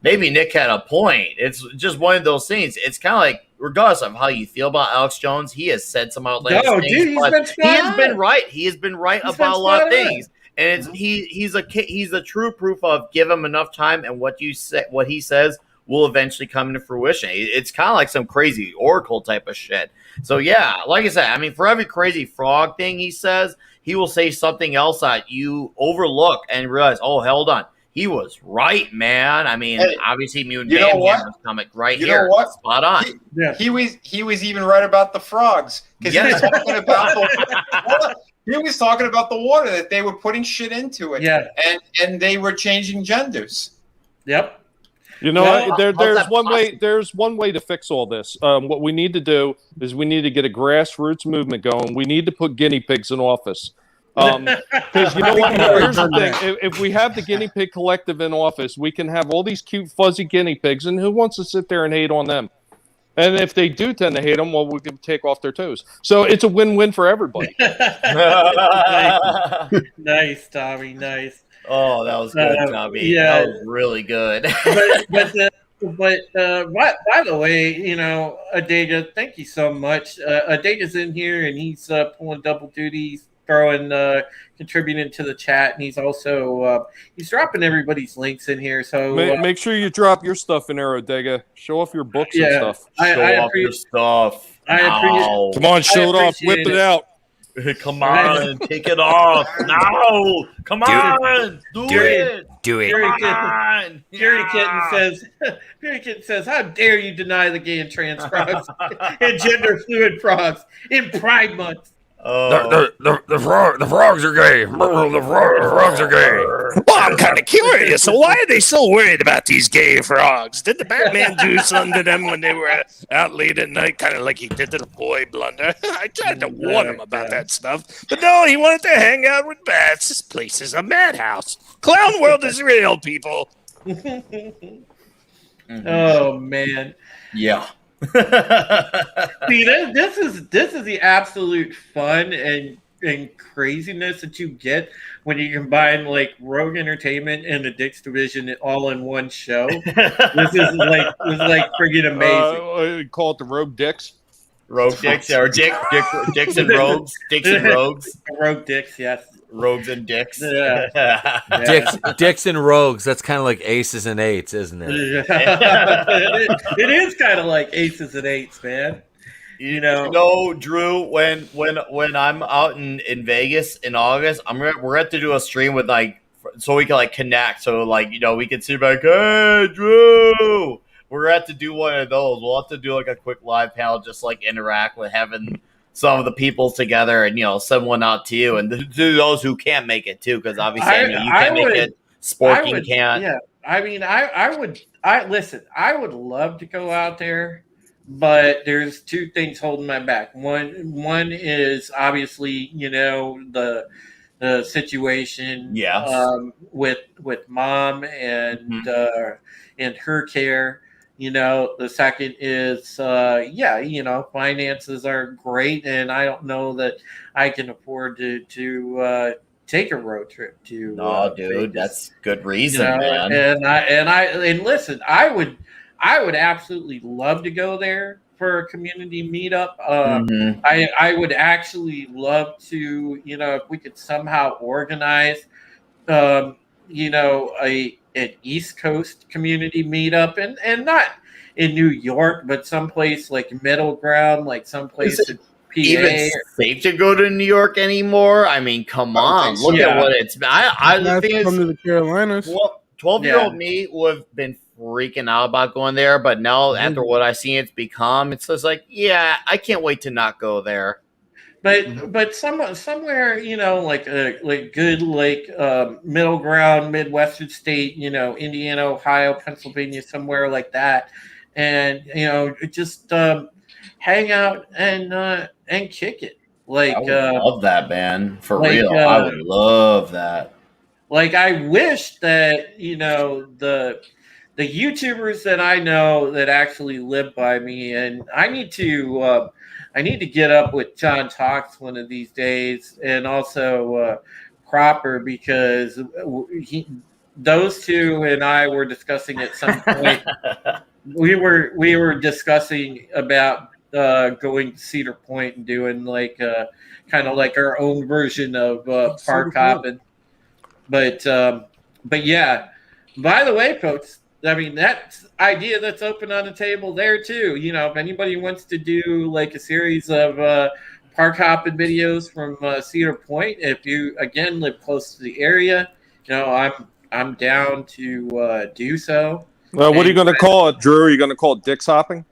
Maybe Nick had a point. It's just one of those things. It's kind of like, regardless of how you feel about Alex Jones, he has said some outlandish things. Dude, he has been right. He has been right about a lot of things. And he's a true proof of, give him enough time, and what he says will eventually come into fruition. It's kind of like some crazy oracle type of shit. So yeah, like I said, I mean, for every crazy frog thing he says, he will say something else that you overlook and realize, oh, hold on, he was right, man. I mean, obviously, Mutant Mayhem comic right here, know what? spot on. He was even right about the frogs, because he was talking about the. He was talking about the water, that they were putting shit into it. Yeah. And they were changing genders. Yep. You know, there's one way to fix all this. What we need to do is we need to get a grassroots movement going. We need to put guinea pigs in office. Because you know what? Here's the thing. If we have the guinea pig collective in office, we can have all these cute, fuzzy guinea pigs, and who wants to sit there and hate on them? And if they do tend to hate them, well, we can take off their toes. So it's a win-win for everybody. Nice, Tommy. Nice. Oh, that was good, Tommy. Yeah, that was really good. But by the way, you know, Adega, thank you so much. Adega's in here, and he's pulling double duty. He's throwing, contributing to the chat, and he's also he's dropping everybody's links in here. So make sure you drop your stuff in there, Adega. Show off your books and stuff. Show off your stuff. Come on, show it off. Whip it out. Come on, take it off. No, come on, do it. Do it. Fury Kitten says, Fury Kitten says, how dare you deny the gay and trans frogs and gender fluid frogs in Pride Month? The frogs are gay. The frogs are gay. Well, I'm kind of curious. So why are they so worried about these gay frogs? Did the Batman do something to them when they were out late at night, kind of like he did to the boy Blunder? I tried to warn him about that stuff, but no, he wanted to hang out with bats. This place is a madhouse. Clown world is real, people. Oh man, Yeah. see, this is the absolute fun and craziness that you get when you combine like Rogue Entertainment and the Dix Division all in one show. This is like friggin' amazing. We call it the Rogue Dicks. Rogue Dicks or Dicks and Rogues. Dicks and Rogues. Rogue Dicks, yes. Rogues and Dicks. Yeah. Dicks and Rogues. That's kind of like Aces and Eights, isn't it? It is kind of like Aces and Eights, man. You know, Drew, when I'm out in Vegas in August, we're gonna have to do a stream with like so we can like connect. So like we can see back, hey Drew. We're gonna have to do one of those. We'll have to do like a quick live panel, just like interact with having some of the people together, and send one out to you, and to those who can't make it too, because obviously you can't make it. Sporking can't. Yeah, I mean, I would love to go out there, but there's two things holding my back. One is obviously the situation with mom and her care. The second is finances are great, and I don't know that I can afford to take a road trip to. No, dude, Vegas. That's good reason, man. And listen, I would absolutely love to go there for a community meetup. I would actually love to, if we could somehow organize, an East Coast community meetup, and not in New York, but someplace like middle ground, like someplace in PA. Even safe to go to New York anymore? I mean, come on, look at what it's. The thing is, come to the Carolinas. 12-year-old me would have been freaking out about going there, but now after what I've seen it's become, it's just like, yeah, I can't wait to not go there. But somewhere, like good, like middle ground, Midwestern state, Indiana, Ohio, Pennsylvania, somewhere like that, and just hang out and kick it. Like, I would love that, man. For real, I would love that. Like, I wish that the YouTubers that I know that actually live by me, and I need to get up with John Talks one of these days, and also Cropper, because those two and I were discussing at some point. we were discussing about going to Cedar Point and doing like kind of like our own version of park hopping. But yeah. By the way, folks, I mean, that idea that's open on the table there too. If anybody wants to do like a series of park hopping videos from Cedar Point, if you again live close to the area, I'm down to do so. Well, what are you going to call it, Drew? Are you going to call it Dix hopping?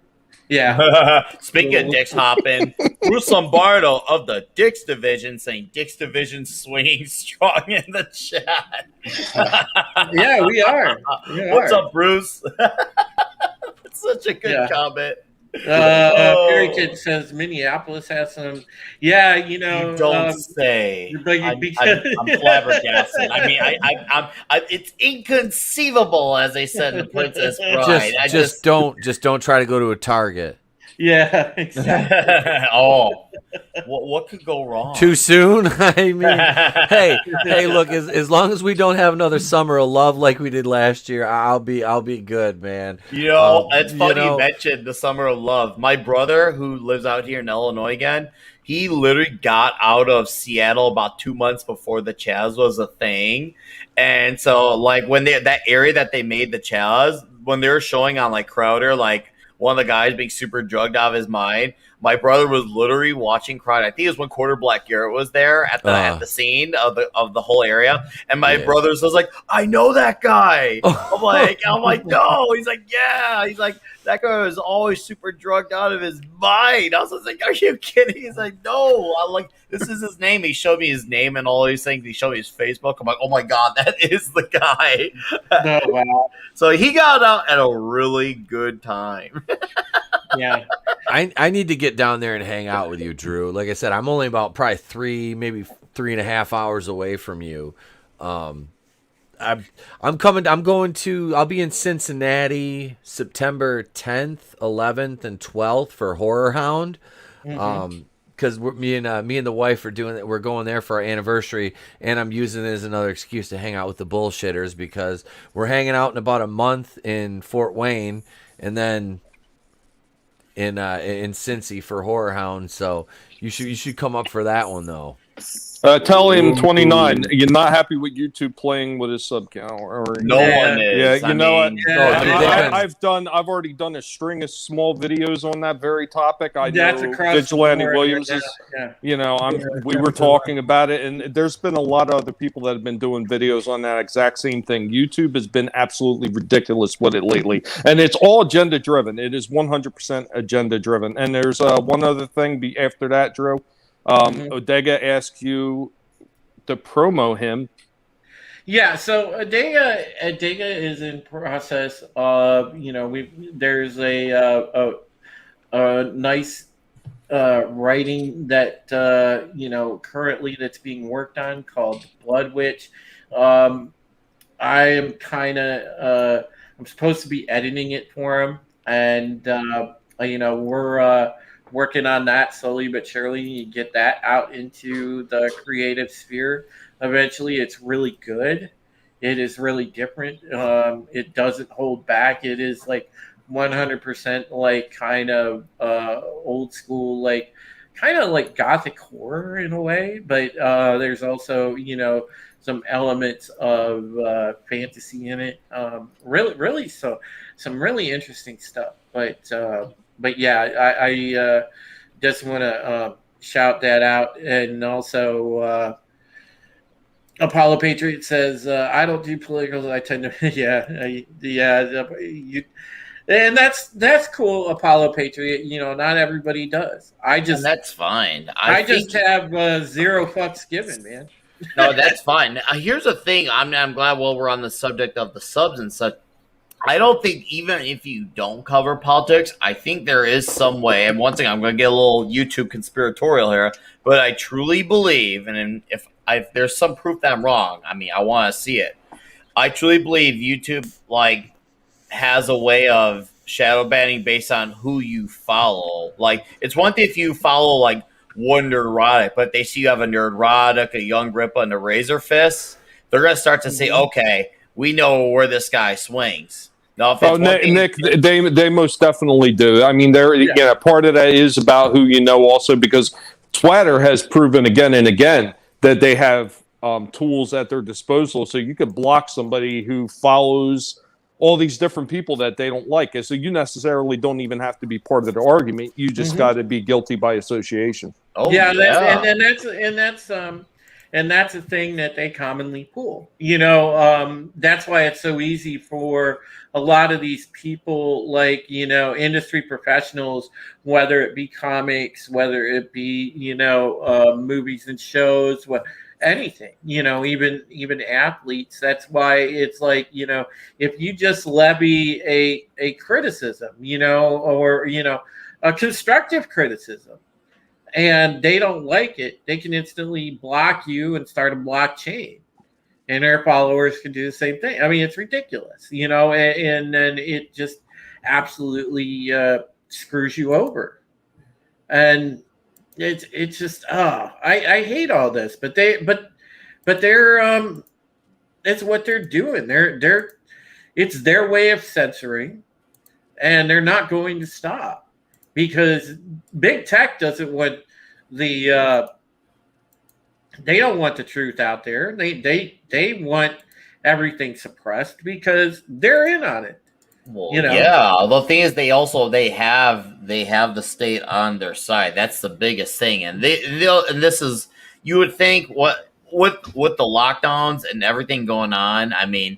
Yeah. Speaking of Dix hopping, Bruce Lombardo of the Dix Division saying Dix Division swinging strong in the chat. Yeah, we are. What's up, Bruce? It's such a good comment. Fairy Kid says Minneapolis has some. Yeah, you don't say. I'm flabbergasted. I mean, I'm it's inconceivable, as they said in Princess Bride. Just don't try to go to a Target. Yeah, exactly. What could go wrong? Too soon? I mean, hey, look, as long as we don't have another summer of love like we did last year, I'll be good, man. It's funny you mentioned the summer of love. My brother, who lives out here in Illinois again, he literally got out of Seattle about 2 months before the Chaz was a thing. And so, like, when that area that they made the Chaz, when they were showing on like Crowder, like one of the guys being super drugged out of his mind. My brother was literally watching crying. I think it was when Quarter Black Garrett was there at the scene of the whole area, and my brother was like, "I know that guy." I'm like, no. He's like, yeah. He's like, that guy was always super drugged out of his mind. I was like, are you kidding? He's like, no. I'm like, this is his name. He showed me his name and all these things. He showed me his Facebook. I'm like, oh my God, that is the guy. Oh, wow. So he got out at a really good time. Yeah. I need to get down there and hang out with you, Drew. Like I said, I'm only about probably 3.5 hours away from you. I'm coming. I'll be in Cincinnati September 10th, 11th, and 12th for Horror Hound. Because me and the wife are doing it. We're going there for our anniversary, and I'm using it as another excuse to hang out with the bullshitters because we're hanging out in about a month in Fort Wayne, and then in Cincy for Horror Hound. So you should come up for that one though. Tell him 29. You're not happy with YouTube playing with his sub count, or no one is. Yeah, you know what? I've already done a string of small videos on that very topic. I That's know across Vigilante the board. Williams is. Yeah. You know, we were talking about it, and there's been a lot of other people that have been doing videos on that exact same thing. YouTube has been absolutely ridiculous with it lately, and it's all agenda driven. It is 100% agenda driven. And there's one other thing after that, Drew. Odega asked you to promo him. Yeah, so Odega is in process of, there's a nice writing that currently that's being worked on called Blood Witch. I am I'm supposed to be editing it for him, and we're working on that slowly but surely. You get that out into the creative sphere. Eventually, it's really good. It is really different. It doesn't hold back. It is like 100% like kind of old school, like kind of like gothic horror in a way. But there's also some elements of fantasy in it. Really, so some really interesting stuff. But yeah, I just want to shout that out. And also, Apollo Patriot says, I don't do politicals. I tend to, and that's cool, Apollo Patriot. Not everybody does. And that's fine. I just have 0 fucks given, man. No, that's fine. Here's the thing. I'm glad while we're on the subject of the subs and such, I don't think even if you don't cover politics, I think there is some way. And one thing, I'm going to get a little YouTube conspiratorial here, but I truly believe, and if there's some proof that I'm wrong, I mean, I want to see it. I truly believe YouTube has a way of shadow banning based on who you follow. Like, it's one thing if you follow one Nerdrotic, but they see you have a Nerdrotic, a Young Grippa, and a Razor Fist, they're going to start to say, okay, we know where this guy swings. Now, Nick, they most definitely do. I mean, part of that is about who you know also, because Twitter has proven again and again that they have tools at their disposal. So you could block somebody who follows all these different people that they don't like. And so you necessarily don't even have to be part of the argument. You just got to be guilty by association. Oh, yeah. And that's a thing that they commonly pull. That's why it's so easy for a lot of these people, industry professionals, whether it be comics, whether it be, movies and shows, anything, even athletes. That's why it's if you just levy a criticism, or, a constructive criticism, and they don't like it, they can instantly block you and start a blockchain. And their followers can do the same thing. I mean, it's ridiculous, and then it just absolutely screws you over. And it's just I hate all this, but they're it's what they're doing. It's their way of censoring, and they're not going to stop. Because big tech doesn't want they don't want the truth out there. They want everything suppressed because they're in on it. Well, You know? yeah. The thing is, they have the state on their side. That's the biggest thing, and this is, you would think, what with the lockdowns and everything going on. I mean,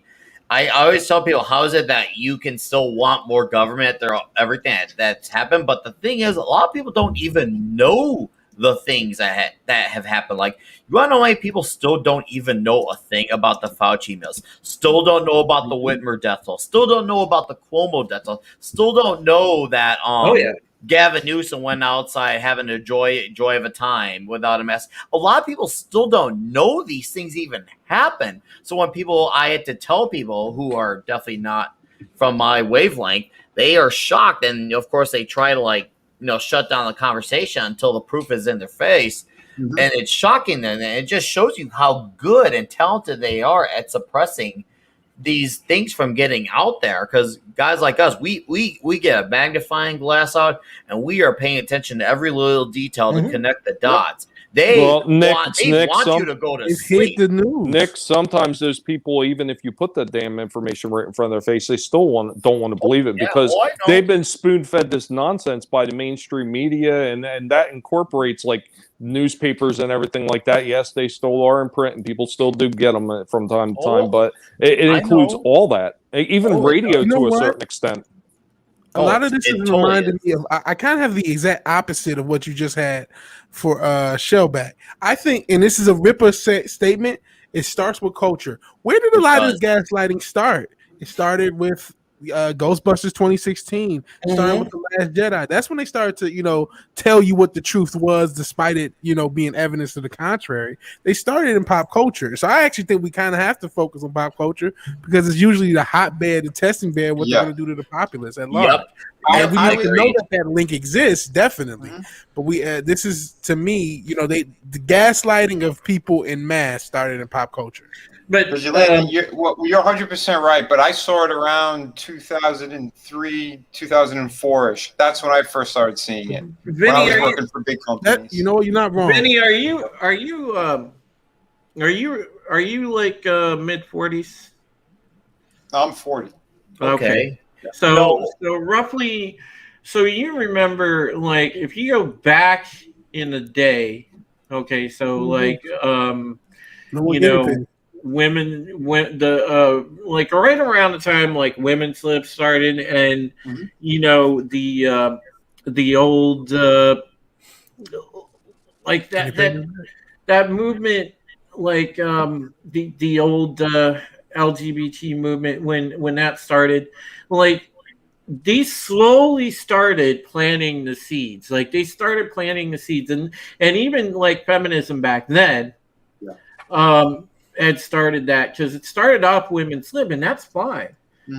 I always tell people, how is it that you can still want more government? There, everything that's happened, but the thing is, a lot of people don't even know the things that have happened. Like, you want to know why people still don't even know a thing about the Fauci emails? Still don't know about the Whitmer death toll. Still don't know about the Cuomo death toll. Still don't know that Gavin Newsom went outside having a joy of a time without a mask. A lot of people still don't know these things even happen. So when I had to tell people who are definitely not from my wavelength, they are shocked, and of course they try to shut down the conversation until the proof is in their face. Mm-hmm. And it's shocking them, and it just shows you how good and talented they are at suppressing these things from getting out there. Because guys like us, we get a magnifying glass out, and we are paying attention to every little detail to connect the dots. They want you to go to sleep. The news. Nick, sometimes those people, even if you put the damn information right in front of their face, they still don't want to believe it because they've been spoon-fed this nonsense by the mainstream media, and that incorporates like newspapers and everything like that. Yes, they still are in print, and people still do get them from time to time, but it includes all that, even radio to a certain extent. A lot of this is reminding me of. I kind of have the exact opposite of what you just had for Shellback. I think, and this is a Ripper statement, it starts with culture. Where did a lot of this gaslighting start? It started with Ghostbusters 2016. Started with The Last Jedi. That's when they started to, tell you what the truth was, despite it, being evidence to the contrary. They started in pop culture. So I actually think we kind of have to focus on pop culture because it's usually the hotbed, the testing bed, what they're going to do to the populace at large. Yep. And we need to know that link exists, definitely. But this is, to me, the gaslighting of people in mass started in pop culture. But you're 100% right. But I saw it around 2003, 2004ish. That's when I first started seeing it. Vinny, when I was working for big companies. You're not wrong. Vinny, are you like mid-40s? I'm 40. Okay. So roughly, you remember, like, if you go back in the day, okay, so like women went like right around the time like women's lib started, and the old like that movement, like the old LGBT movement when that started, like they slowly started planting the seeds. Like they started planting the seeds, and even like feminism back then had started that, because it started off women's lib, and that's fine.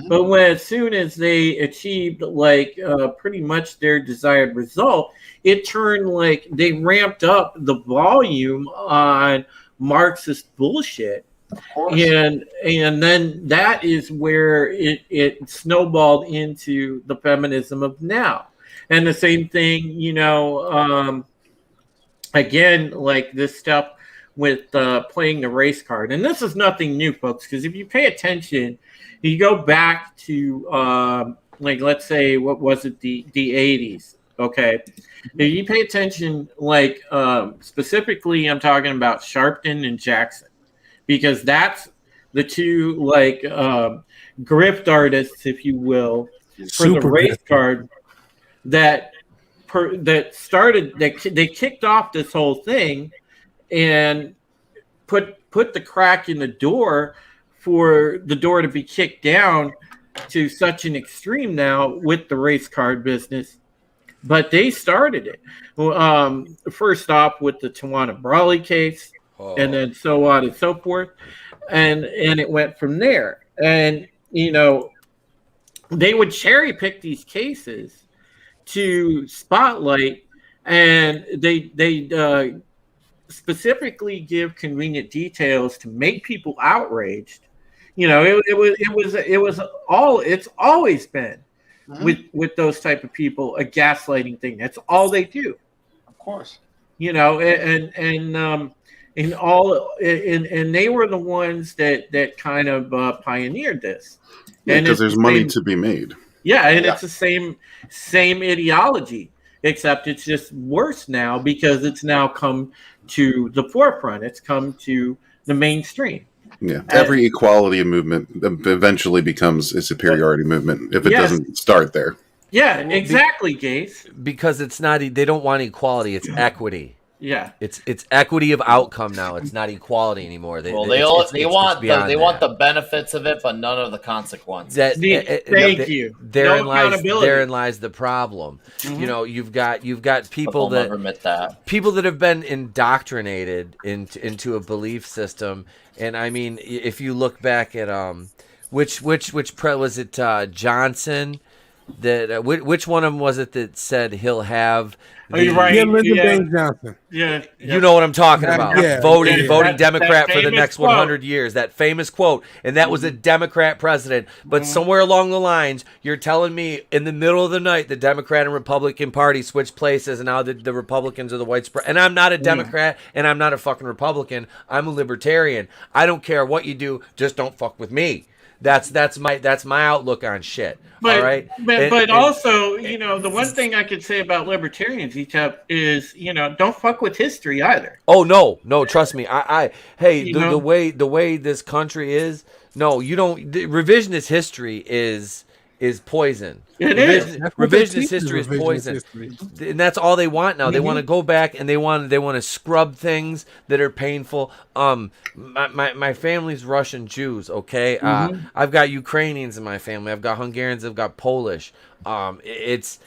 But as soon as they achieved like pretty much their desired result, it turned like they ramped up the volume on Marxist bullshit. And then that is where it snowballed into the feminism of now. And the same thing, again, like this stuff with playing the race card. And this is nothing new, folks, because if you pay attention, you go back to like, let's say, what was it, the 80s, okay? If you pay attention, like specifically I'm talking about Sharpton and Jackson, because that's the two like grift artists, if you will, for the race card that started, they kicked off this whole thing and put the crack in the door for the door to be kicked down to such an extreme now with the race card business. But they started it. First off with the Tawana Brawley case, and then so on and so forth. And it went from there. And, they would cherry pick these cases to spotlight, and they specifically give convenient details to make people outraged. It's always been with those type of people a gaslighting thing. That's all they do. Of course. And they were the ones that kind of pioneered this. And because it's there's the money same- to be made. Yeah, and it's the same ideology, except it's just worse now because it's now come to the forefront. It's come to the mainstream. Yeah, every equality movement eventually becomes a superiority movement if it doesn't start there. Yeah, exactly, Gaze. Because it's not. They don't want equality. It's equity. Yeah, it's equity of outcome now. It's not equality anymore. They want the benefits of it, but none of the consequences. Thank you. Therein accountability. lies the problem. Mhm. You know, you've got people But they'll never admit that. people that have been indoctrinated into a belief system. And I mean, if you look back at which was it Johnson? That which one of them was it that said he'll have? You're right. Yeah, Lyndon Baines Johnson. Yeah, you know what I'm talking about. Voting that Democrat for the famous next quote. 100 years. That famous quote, and that was a Democrat president. But somewhere along the lines, you're telling me in the middle of the night, the Democrat and Republican Party switched places, and now the Republicans are the white spread. And I'm not a Democrat, and I'm not a fucking Republican. I'm a libertarian. I don't care what you do, just don't fuck with me. That's my outlook on shit. But, all right. But also, you know, the one thing I could say about libertarians, is, you know, don't fuck with history either. Oh no, trust me. Hey, know? the way this country is, no, you don't. Revisionist history is poison. It is. Revisionist history is poison, and that's all they want now. They want to go back and they want to scrub things that are painful. My family's Russian Jews. Okay, I've got Ukrainians in my family. I've got Hungarians. I've got Polish. It's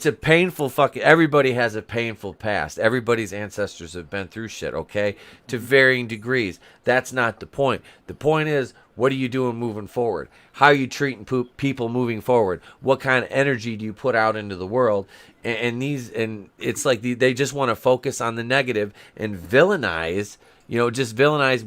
a painful fucking. Everybody has a painful past. Everybody's ancestors have been through shit. Okay, to varying degrees. That's not the point. The point is, what are you doing moving forward? How are you treating people moving forward? What kind of energy do you put out into the world? And it's like they just want to focus on the negative and villainize. You know, just villainize.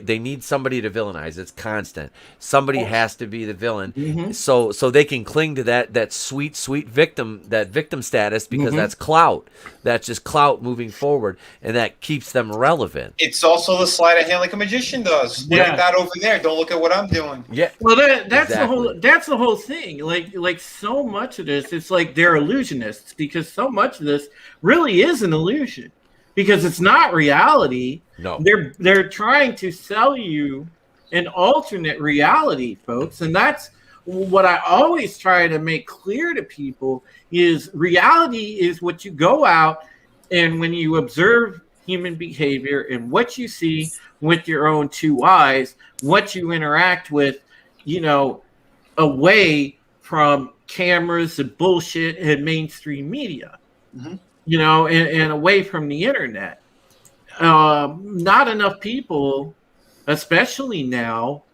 They need somebody to villainize. It's constant. Somebody has to be the villain, so they can cling to that sweet victim status because that's clout. That's just clout moving forward, and that keeps them relevant. It's also the sleight of hand like a magician does. Look at that over there. Don't look at what I'm doing. Yeah. Well, that's the whole thing. Like so much of this, it's like they're illusionists because so much of this really is an illusion. Because it's not reality. No, they're trying to sell you an alternate reality, folks, and that's what I always try to make clear to people: is reality is what you go out and when you observe human behavior and what you see with your own two eyes, what you interact with, you know, away from cameras and bullshit and mainstream media. You know, and away from the internet. Not enough people, especially now,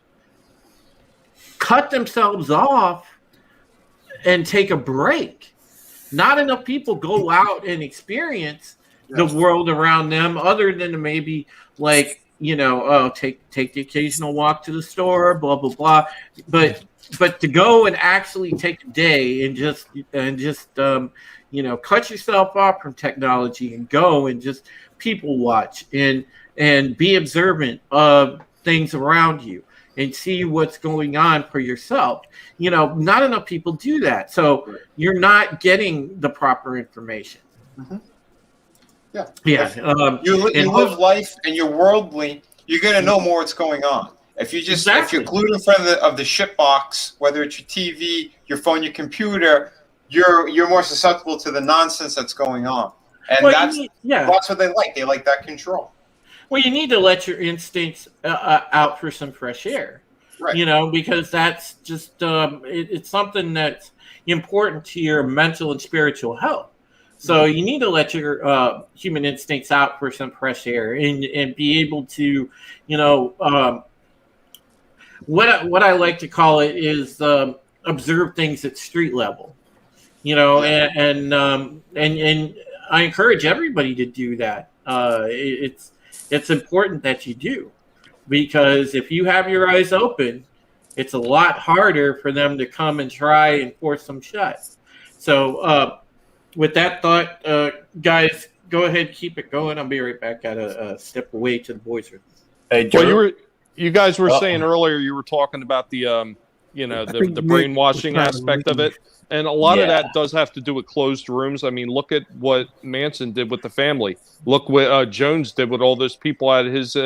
cut themselves off and take a break. Not enough people go out and experience the world around them other than maybe like, you know, take the occasional walk to the store, blah, blah, blah. But to go and actually take a day and just you know, cut yourself off from technology and go and just people watch and be observant of things around you and see what's going on for yourself. You know, not enough people do that. So you're not getting the proper information. Yeah. You live life and you're worldly, you're going to know more what's going on. If you just if you're glued in front of the shit box, whether it's your TV, your phone, your computer, you're more susceptible to the nonsense that's going on, and that's what they like. They like that control. Well, you need to let your instincts out for some fresh air, right? You know, because that's just it's something that's important to your mental and spiritual health. So you need to let your human instincts out for some fresh air and be able to, you know, what I like to call it is observe things at street level. You know, and I encourage everybody to do that. It's important that you do, because if you have your eyes open, it's a lot harder for them to come and try and force them shut. So with that thought, guys, go ahead, keep it going. I'll be right back. Got to step away to the boys' room. Hey, Joe. Well, you guys were saying earlier, you were talking about the You know, I the think Nick brainwashing was trying to aspect of leave. it. And a lot of Yeah. that does have to do with closed rooms. I mean, look at what Manson did with the family. Look what Jones did with all those people at his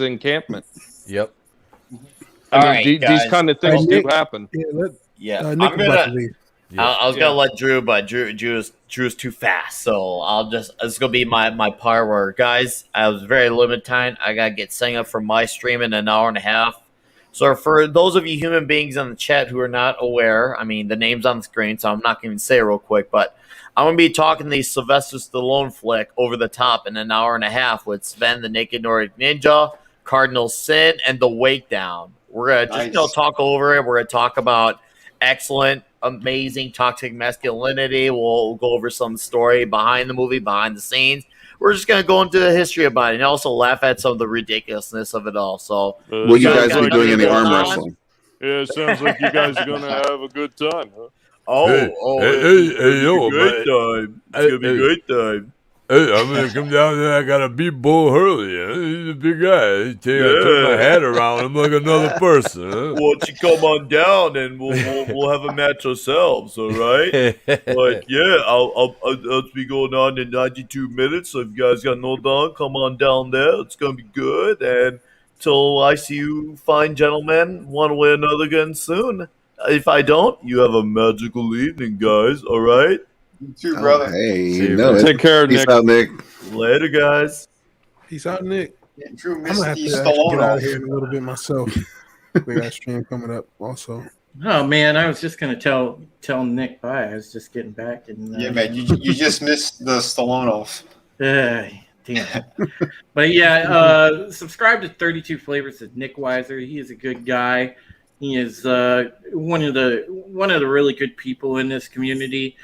encampment. Yep. I All mean, right, these guys. kind of Hey, things do Nick, happen. yeah, Yeah, Nick I'm was about gonna. to leave. I was Yeah. gonna let Drew, but Drew's too fast. So it's gonna be my part where, guys, I was very limited time. I gotta get setting up for my stream in an hour and a half. So for those of you human beings in the chat who are not aware, I mean the name's on the screen, so I'm not gonna even say it real quick, but I'm gonna be talking the Sylvester Stallone flick Over the Top in an hour and a half with Sven the Naked Nordic Ninja, Cardinal Sin, and the Wake Down. We're gonna just talk over it. We're gonna talk about excellent, amazing toxic masculinity. We'll go over some story behind the movie, behind the scenes. We're just gonna go into the history about it and also laugh at some of the ridiculousness of it all. So, Will you guys be got doing any nothing arm going on? wrestling? Yeah, it sounds like you guys are gonna have a good time, huh? Yo, great time. It's gonna be a great time. Hey, I'm gonna come down there. I gotta beat Bull Hurley. He's a big guy. I turn my head around. I'm like another person. Huh? Why don't you come on down and we'll have a match ourselves, all right? But yeah, I'll be going on in 92 minutes. So if you guys got no down, come on down there. It's gonna be good. And till I see you, fine gentlemen, one way or another again soon. If I don't, you have a magical evening, guys. All right. You too, brother. Hey, no, Take care, peace Nick. out, Nick. Later, guys. Peace out, Nick. Yeah, Drew I'm missed gonna have the to actually Stallone get out of off. here in a little bit myself. We got a stream coming up also. Oh man, I was just gonna tell Nick bye. I was just getting back and Yeah, man, you just missed the Stallone off. damn. But yeah, subscribe to 32 Flavors of Nick Weiser. He is a good guy. He is one of the really good people in this community.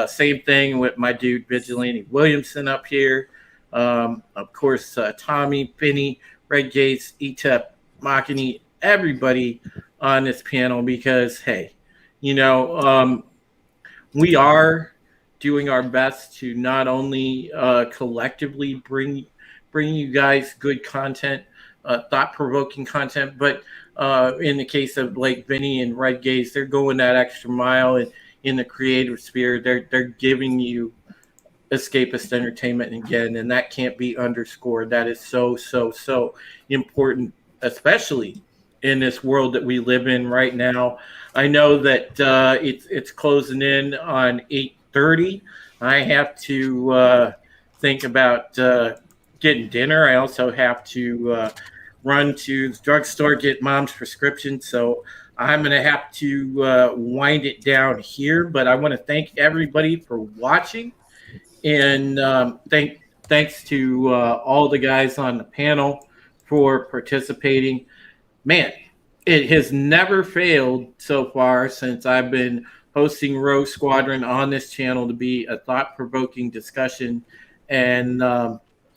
Same thing with my dude Vigilante Williamson up here. Of course, Tommy, Finney, Red Gates, ETEP, Makini, everybody on this panel because hey, you know, we are doing our best to not only collectively bring you guys good content, thought-provoking content, but in the case of Blake, Vinny, and Red Gaze, they're going that extra mile in the creative sphere. They're giving you escapist entertainment again, and that can't be underscored. That is so important, especially in this world that we live in right now. I know that it's closing in on 8:30. I have to think about getting dinner. I also have to run to the drugstore, get mom's prescription. So I'm going to have to wind it down here. But I want to thank everybody for watching. And thanks to all the guys on the panel for participating. Man, it has never failed so far since I've been hosting Rogue Squadron on this channel to be a thought-provoking discussion. And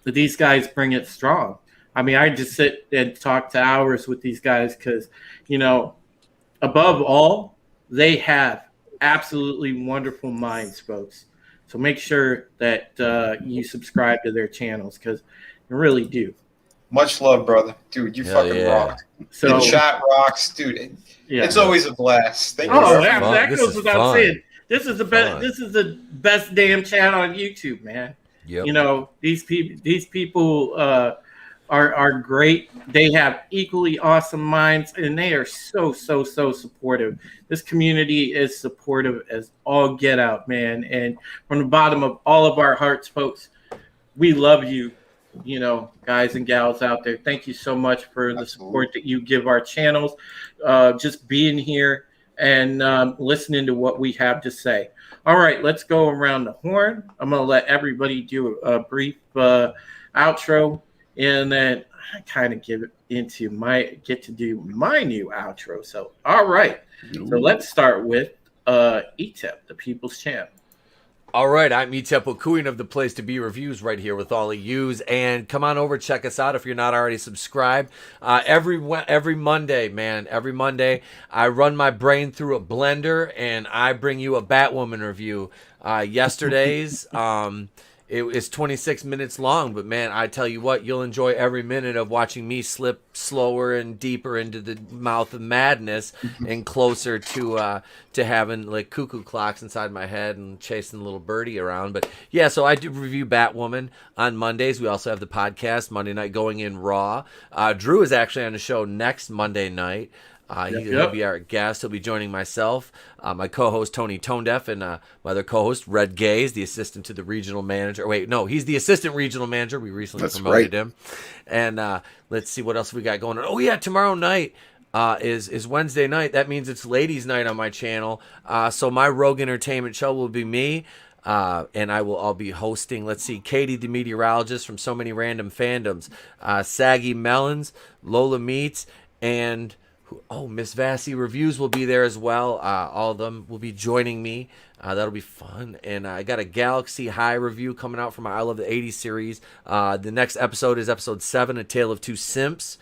these guys bring it strong. I mean, I just sit and talk to hours with these guys because, you know, above all, they have absolutely wonderful minds, folks. So make sure that you subscribe to their channels because they really do. Much love, brother. Dude, you fucking rocked. So, the chat rocks, dude. It's always a blast. Thank you. That goes without saying. This is the best. This is the best damn chat on YouTube, man. Yep. You know, these people are great. They have equally awesome minds, and they are so supportive. This community is supportive as all get out, man. And from the bottom of all of our hearts, folks, we love you. You know, guys and gals out there, thank you so much for the support that you give our channels. Just being here and listening to what we have to say. All right, let's go around the horn. I'm going to let everybody do a brief outro, and then I kind of get to do my new outro. So, all right. So let's start with ETEP, the People's Champ. All right, I'm ETEP with Queen of the Place to Be Reviews right here with all of yous. And come on over, check us out if you're not already subscribed. Every Monday, man, every Monday, I run my brain through a blender and I bring you a Batwoman review. Yesterday's, It's 26 minutes long, but man, I tell you what, you'll enjoy every minute of watching me slip slower and deeper into the mouth of madness and closer to having like cuckoo clocks inside my head and chasing the little birdie around. But yeah, so I do review Batwoman on Mondays. We also have the podcast Monday Night Going In Raw. Drew is actually on the show next Monday night. He'll be our guest. He'll be joining myself, my co-host Tony Tonedeaf, and my other co-host Red Gaze, the assistant to the regional manager. Wait, no, he's the assistant regional manager. We recently promoted him. And let's see what else we got going on. Oh yeah, tomorrow night is Wednesday night. That means it's ladies' night on my channel. So my Rogue Entertainment show will be me. And I'll be hosting, let's see, Katie the meteorologist from So Many Random Fandoms, Saggy Melons, Lola Meats, and Miss Vassy Reviews will be there as well. All of them will be joining me. That'll be fun. And I got a Galaxy High review coming out from my I Love the 80s series. The next episode is episode 7, A Tale of Two Simps.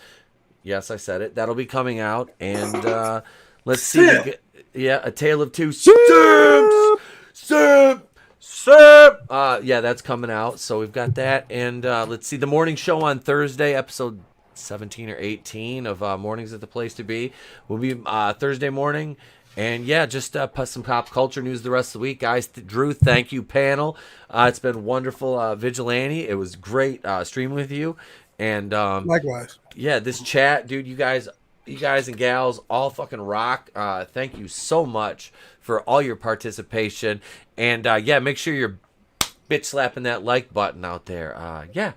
Yes, I said it. That'll be coming out. And let's see. A Tale of Two Simps. Yeah, that's coming out. So we've got that. And let's see. The morning show on Thursday, episode 17 or 18 of Mornings at the Place to Be will be Thursday morning. And yeah, just put some pop culture news the rest of the week, guys. Drew, thank you, panel. It's been wonderful, Vigilante. It was great streaming with you. And likewise. Yeah, this chat, dude, you guys and gals all fucking rock. Thank you so much for all your participation. And yeah, make sure you're bitch slapping that like button out there. Yeah,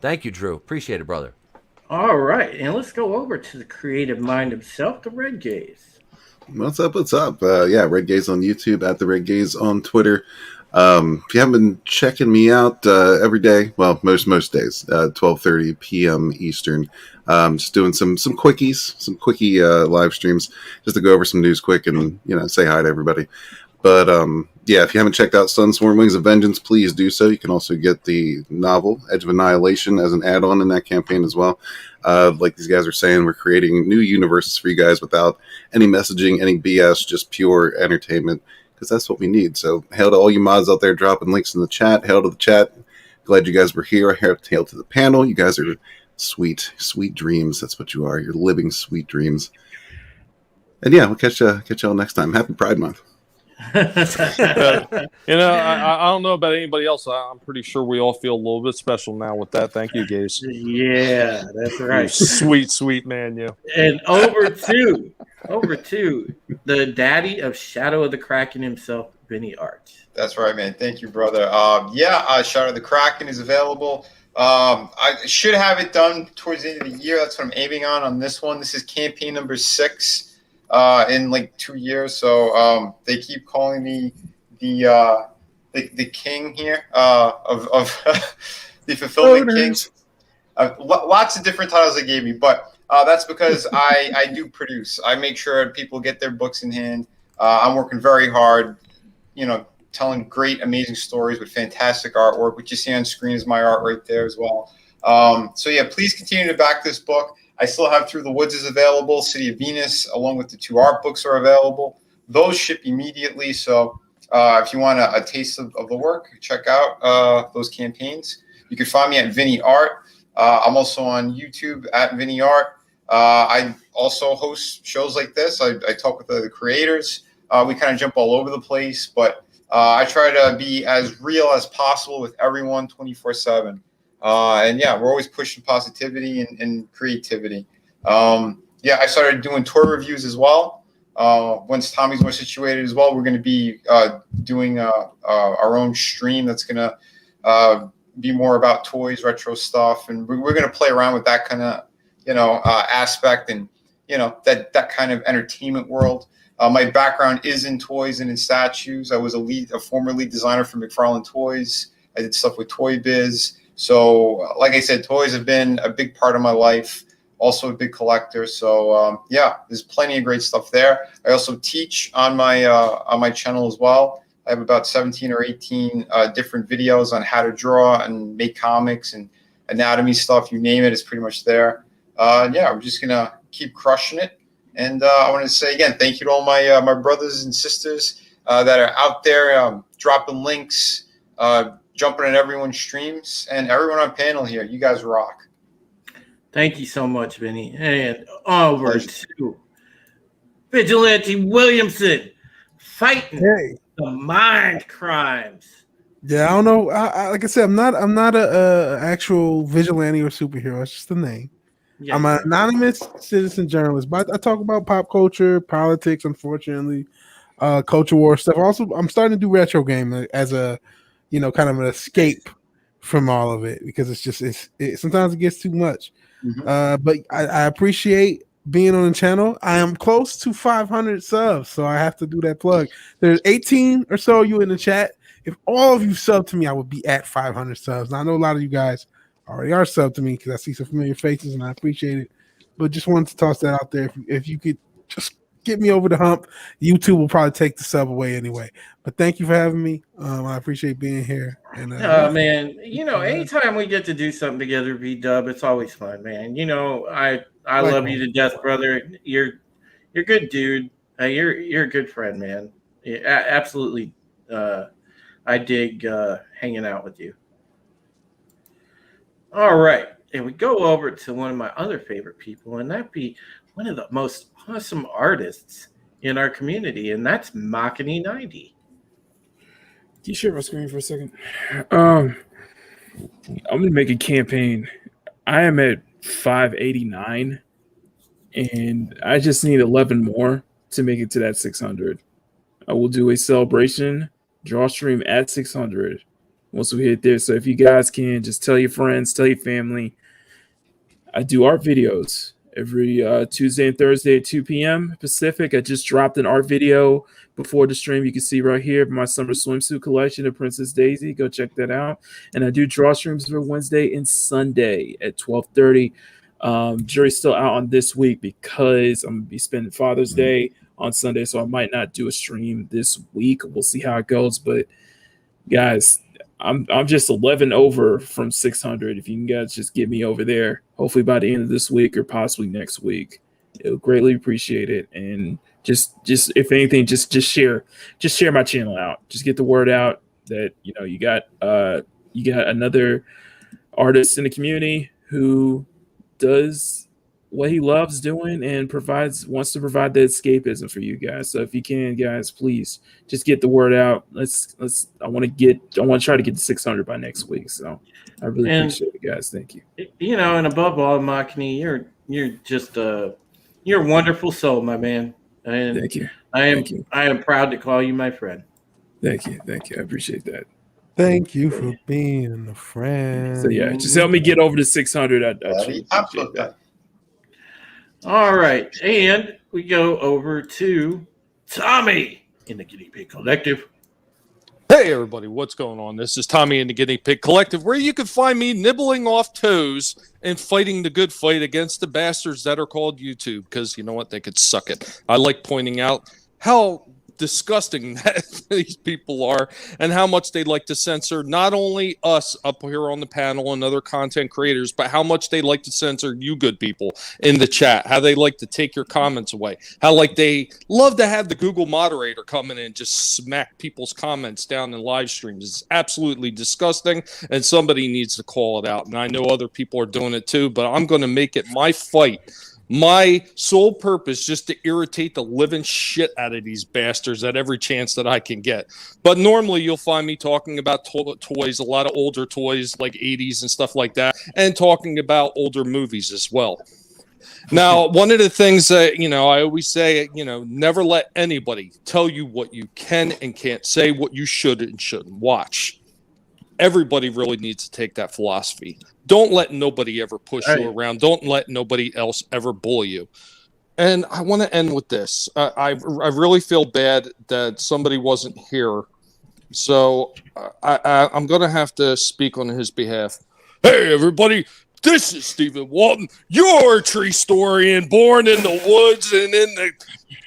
thank you, Drew. Appreciate it, brother. All right, and let's go over to the creative mind himself, the Red Gaze. What's up? Red Gaze on YouTube, at the Red Gaze on Twitter. If you haven't been checking me out every day, well, most days, 12:30 p.m. Eastern, just doing some quickie live streams just to go over some news quick and say hi to everybody. But if you haven't checked out Sunsworn Wings of Vengeance, please do so. You can also get the novel Edge of Annihilation as an add-on in that campaign as well. Like these guys are saying, we're creating new universes for you guys without any messaging, any BS, just pure entertainment, because that's what we need. So hail to all you mods out there dropping links in the chat. Hail to the chat. Glad you guys were here. Hail to the panel. You guys are sweet dreams. That's what you are. You're living sweet dreams. And yeah, we'll catch y'all next time. Happy Pride Month. I don't know about anybody else. I'm pretty sure we all feel a little bit special now with that. Thank you, Gaze. Yeah, that's right. Sweet man, you. And over to the daddy of Shadow of the Kraken himself, Vinny Art. That's right, man. Thank you, brother. Shadow of the Kraken is available. I should have it done towards the end of the year. That's what I'm aiming on this one. This is campaign number 6. In like 2 years, so they keep calling me the king here of the fulfillment king. Lots of different titles they gave me, but that's because I do produce. I make sure people get their books in hand. I'm working very hard, telling great, amazing stories with fantastic artwork. What you see on screen is my art right there as well. So yeah, please continue to back this book. I still have Through the Woods is available. City of Venus, along with the 2 art books, are available. Those ship immediately. So if you want a taste of the work, check out those campaigns. You can find me at Vinny Art. I'm also on YouTube at Vinny Art. I also host shows like this. I talk with the creators. We kind of jump all over the place, but I try to be as real as possible with everyone 24/7. And yeah, we're always pushing positivity and creativity. I started doing toy reviews as well. Once Tommy's more situated as well, we're going to be doing our own stream that's going to be more about toys, retro stuff, and we're going to play around with that kind of aspect and that kind of entertainment world. My background is in toys and in statues. I was a former lead designer for McFarlane Toys. I did stuff with Toy Biz. So, like I said, toys have been a big part of my life. Also a big collector. So, there's plenty of great stuff there. I also teach on my channel as well. I have about 17 or 18 different videos on how to draw and make comics and anatomy stuff. You name it, it's pretty much there. We're just gonna keep crushing it. And I want to say again, thank you to all my brothers and sisters that are out there dropping links. jumping in everyone's streams, and everyone on panel here. You guys rock. Thank you so much, Vinny. And over to Vigilante Williamson fighting the mind crimes. Yeah, I don't know. Like I said, I'm not a actual vigilante or superhero. It's just a name. Yeah, I'm an anonymous citizen journalist, but I talk about pop culture, politics, unfortunately, culture war stuff. Also, I'm starting to do retro gaming as a, kind of an escape from all of it, because sometimes it gets too much. Mm-hmm. But I appreciate being on the channel. I am close to 500 subs, so I have to do that plug. There's 18 or so of you in the chat. If all of you sub to me, I would be at 500 subs. Now, I know a lot of you guys already are sub to me because I see some familiar faces and I appreciate it. But just wanted to toss that out there. If you could just get me over the hump, YouTube will probably take the sub away anyway. But thank you for having me. I appreciate being here. And man, anytime we get to do something together, V-Dub, it's always fun, man. I love you to death, brother. You're a good dude. You're a good friend, man. Yeah, absolutely. I dig hanging out with you. All right. And we go over to one of my other favorite people, and that'd be one of the most awesome artists in our community, and that's Machiny90. Can you share my screen for a second? I'm going to make a campaign. I am at 589, and I just need 11 more to make it to that 600. I will do a celebration draw stream at 600 once we hit there. So if you guys can, just tell your friends, tell your family. I do art videos every Tuesday and Thursday at 2 p.m. Pacific. I just dropped an art video before the stream. You can see right here my summer swimsuit collection of Princess Daisy. Go check that out. And I do draw streams for Wednesday and Sunday at 12:30. Jury's still out on this week because I'm going to be spending Father's Day on Sunday, so I might not do a stream this week. We'll see how it goes. But guys, I'm just 11 over from 600. If you can guys just get me over there, hopefully by the end of this week or possibly next week, it'll greatly appreciate it. And just if anything, just share my channel out. Just get the word out that you got another artist in the community who does what he loves doing and wants to provide the escapism for you guys. So if you can, guys, please just get the word out. I want to try to get to 600 by next week. So I really appreciate it, guys. Thank you. And above all, Machiny, you're just you're a wonderful soul, my man. And thank you. I am proud to call you my friend. Thank you. I appreciate that. Thank you for being a friend. So yeah, just help me get over to 600. I appreciate that. All right, and we go over to Tommy in the Guinea Pig Collective. Hey, everybody, what's going on? This is Tommy in the Guinea Pig Collective, where you can find me nibbling off toes and fighting the good fight against the bastards that are called YouTube, because you know what? They could suck it. I like pointing out how disgusting that these people are and how much they like to censor not only us up here on the panel and other content creators, but how much they like to censor you good people in the chat, how they like to take your comments away, how like they love to have the Google moderator come in and just smack people's comments down in live streams. It's absolutely disgusting, and somebody needs to call it out. And I know other people are doing it too, but I'm going to make it my fight, my sole purpose, just to irritate the living shit out of these bastards at every chance that I can get. But normally you'll find me talking about toys, a lot of older toys like 80s and stuff like that, and talking about older movies as well. Now, one of the things that, I always say, never let anybody tell you what you can and can't say, what you should and shouldn't watch. Everybody really needs to take that philosophy. Don't let nobody ever push you around. Don't let nobody else ever bully you. And I want to end with this. I really feel bad that somebody wasn't here. So I'm going to have to speak on his behalf. Hey, everybody. This is Stephen Walton, your tree historian, born in the woods and in the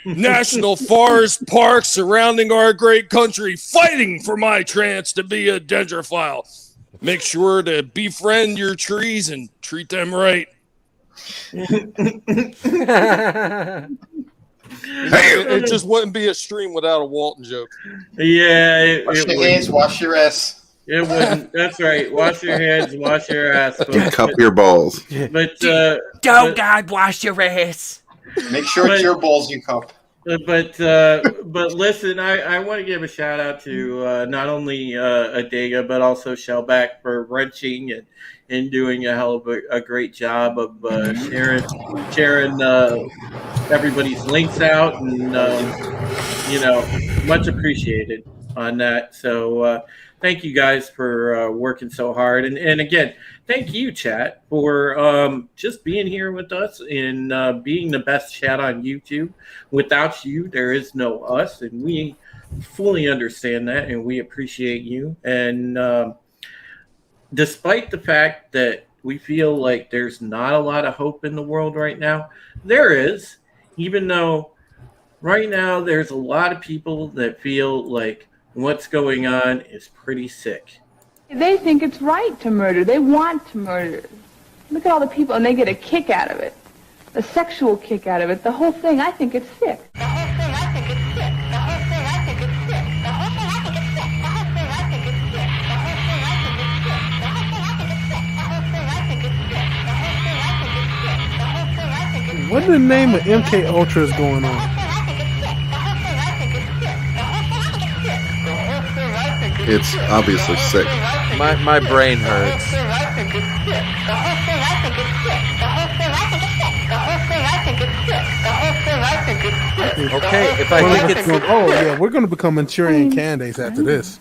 national forest parks surrounding our great country, fighting for my chance to be a dendrophile. Make sure to befriend your trees and treat them right. It just wouldn't be a stream without a Walton joke. Yeah. Wash your hands, wash your ass. It wouldn't. That's right. Wash your hands, wash your ass. And cup your balls. But God, wash your ass. Make sure it's your balls you cup. But listen, I want to give a shout out to not only Adega but also Shellback for wrenching and doing a hell of a great job of sharing everybody's links out, and much appreciated on that. So thank you guys for working so hard, and again, thank you, chat, for just being here with us and being the best chat on YouTube. Without you, there is no us, and we fully understand that, and we appreciate you. And despite the fact that we feel like there's not a lot of hope in the world right now, there is, even though right now there's a lot of people that feel like what's going on is pretty sick. They think it's right to murder. They want to murder. Look at all the people, and they get a kick out of it. A sexual kick out of it. The whole thing, I think it's sick. The whole thing, I think it's sick. The whole thing, I think it's sick. The whole thing, I think it's sick. The whole thing, I think it's sick. The whole thing, I think it's sick. The whole thing, I think it's sick. The whole thing, I think it's sick. The whole thing, I think it's sick. The whole thing, I think it's sick. What in the name of MK Ultra is going on? It's obviously sick. My brain hurts. Okay, if I think it's oh yeah, we're going to become Manchurian candidates after this.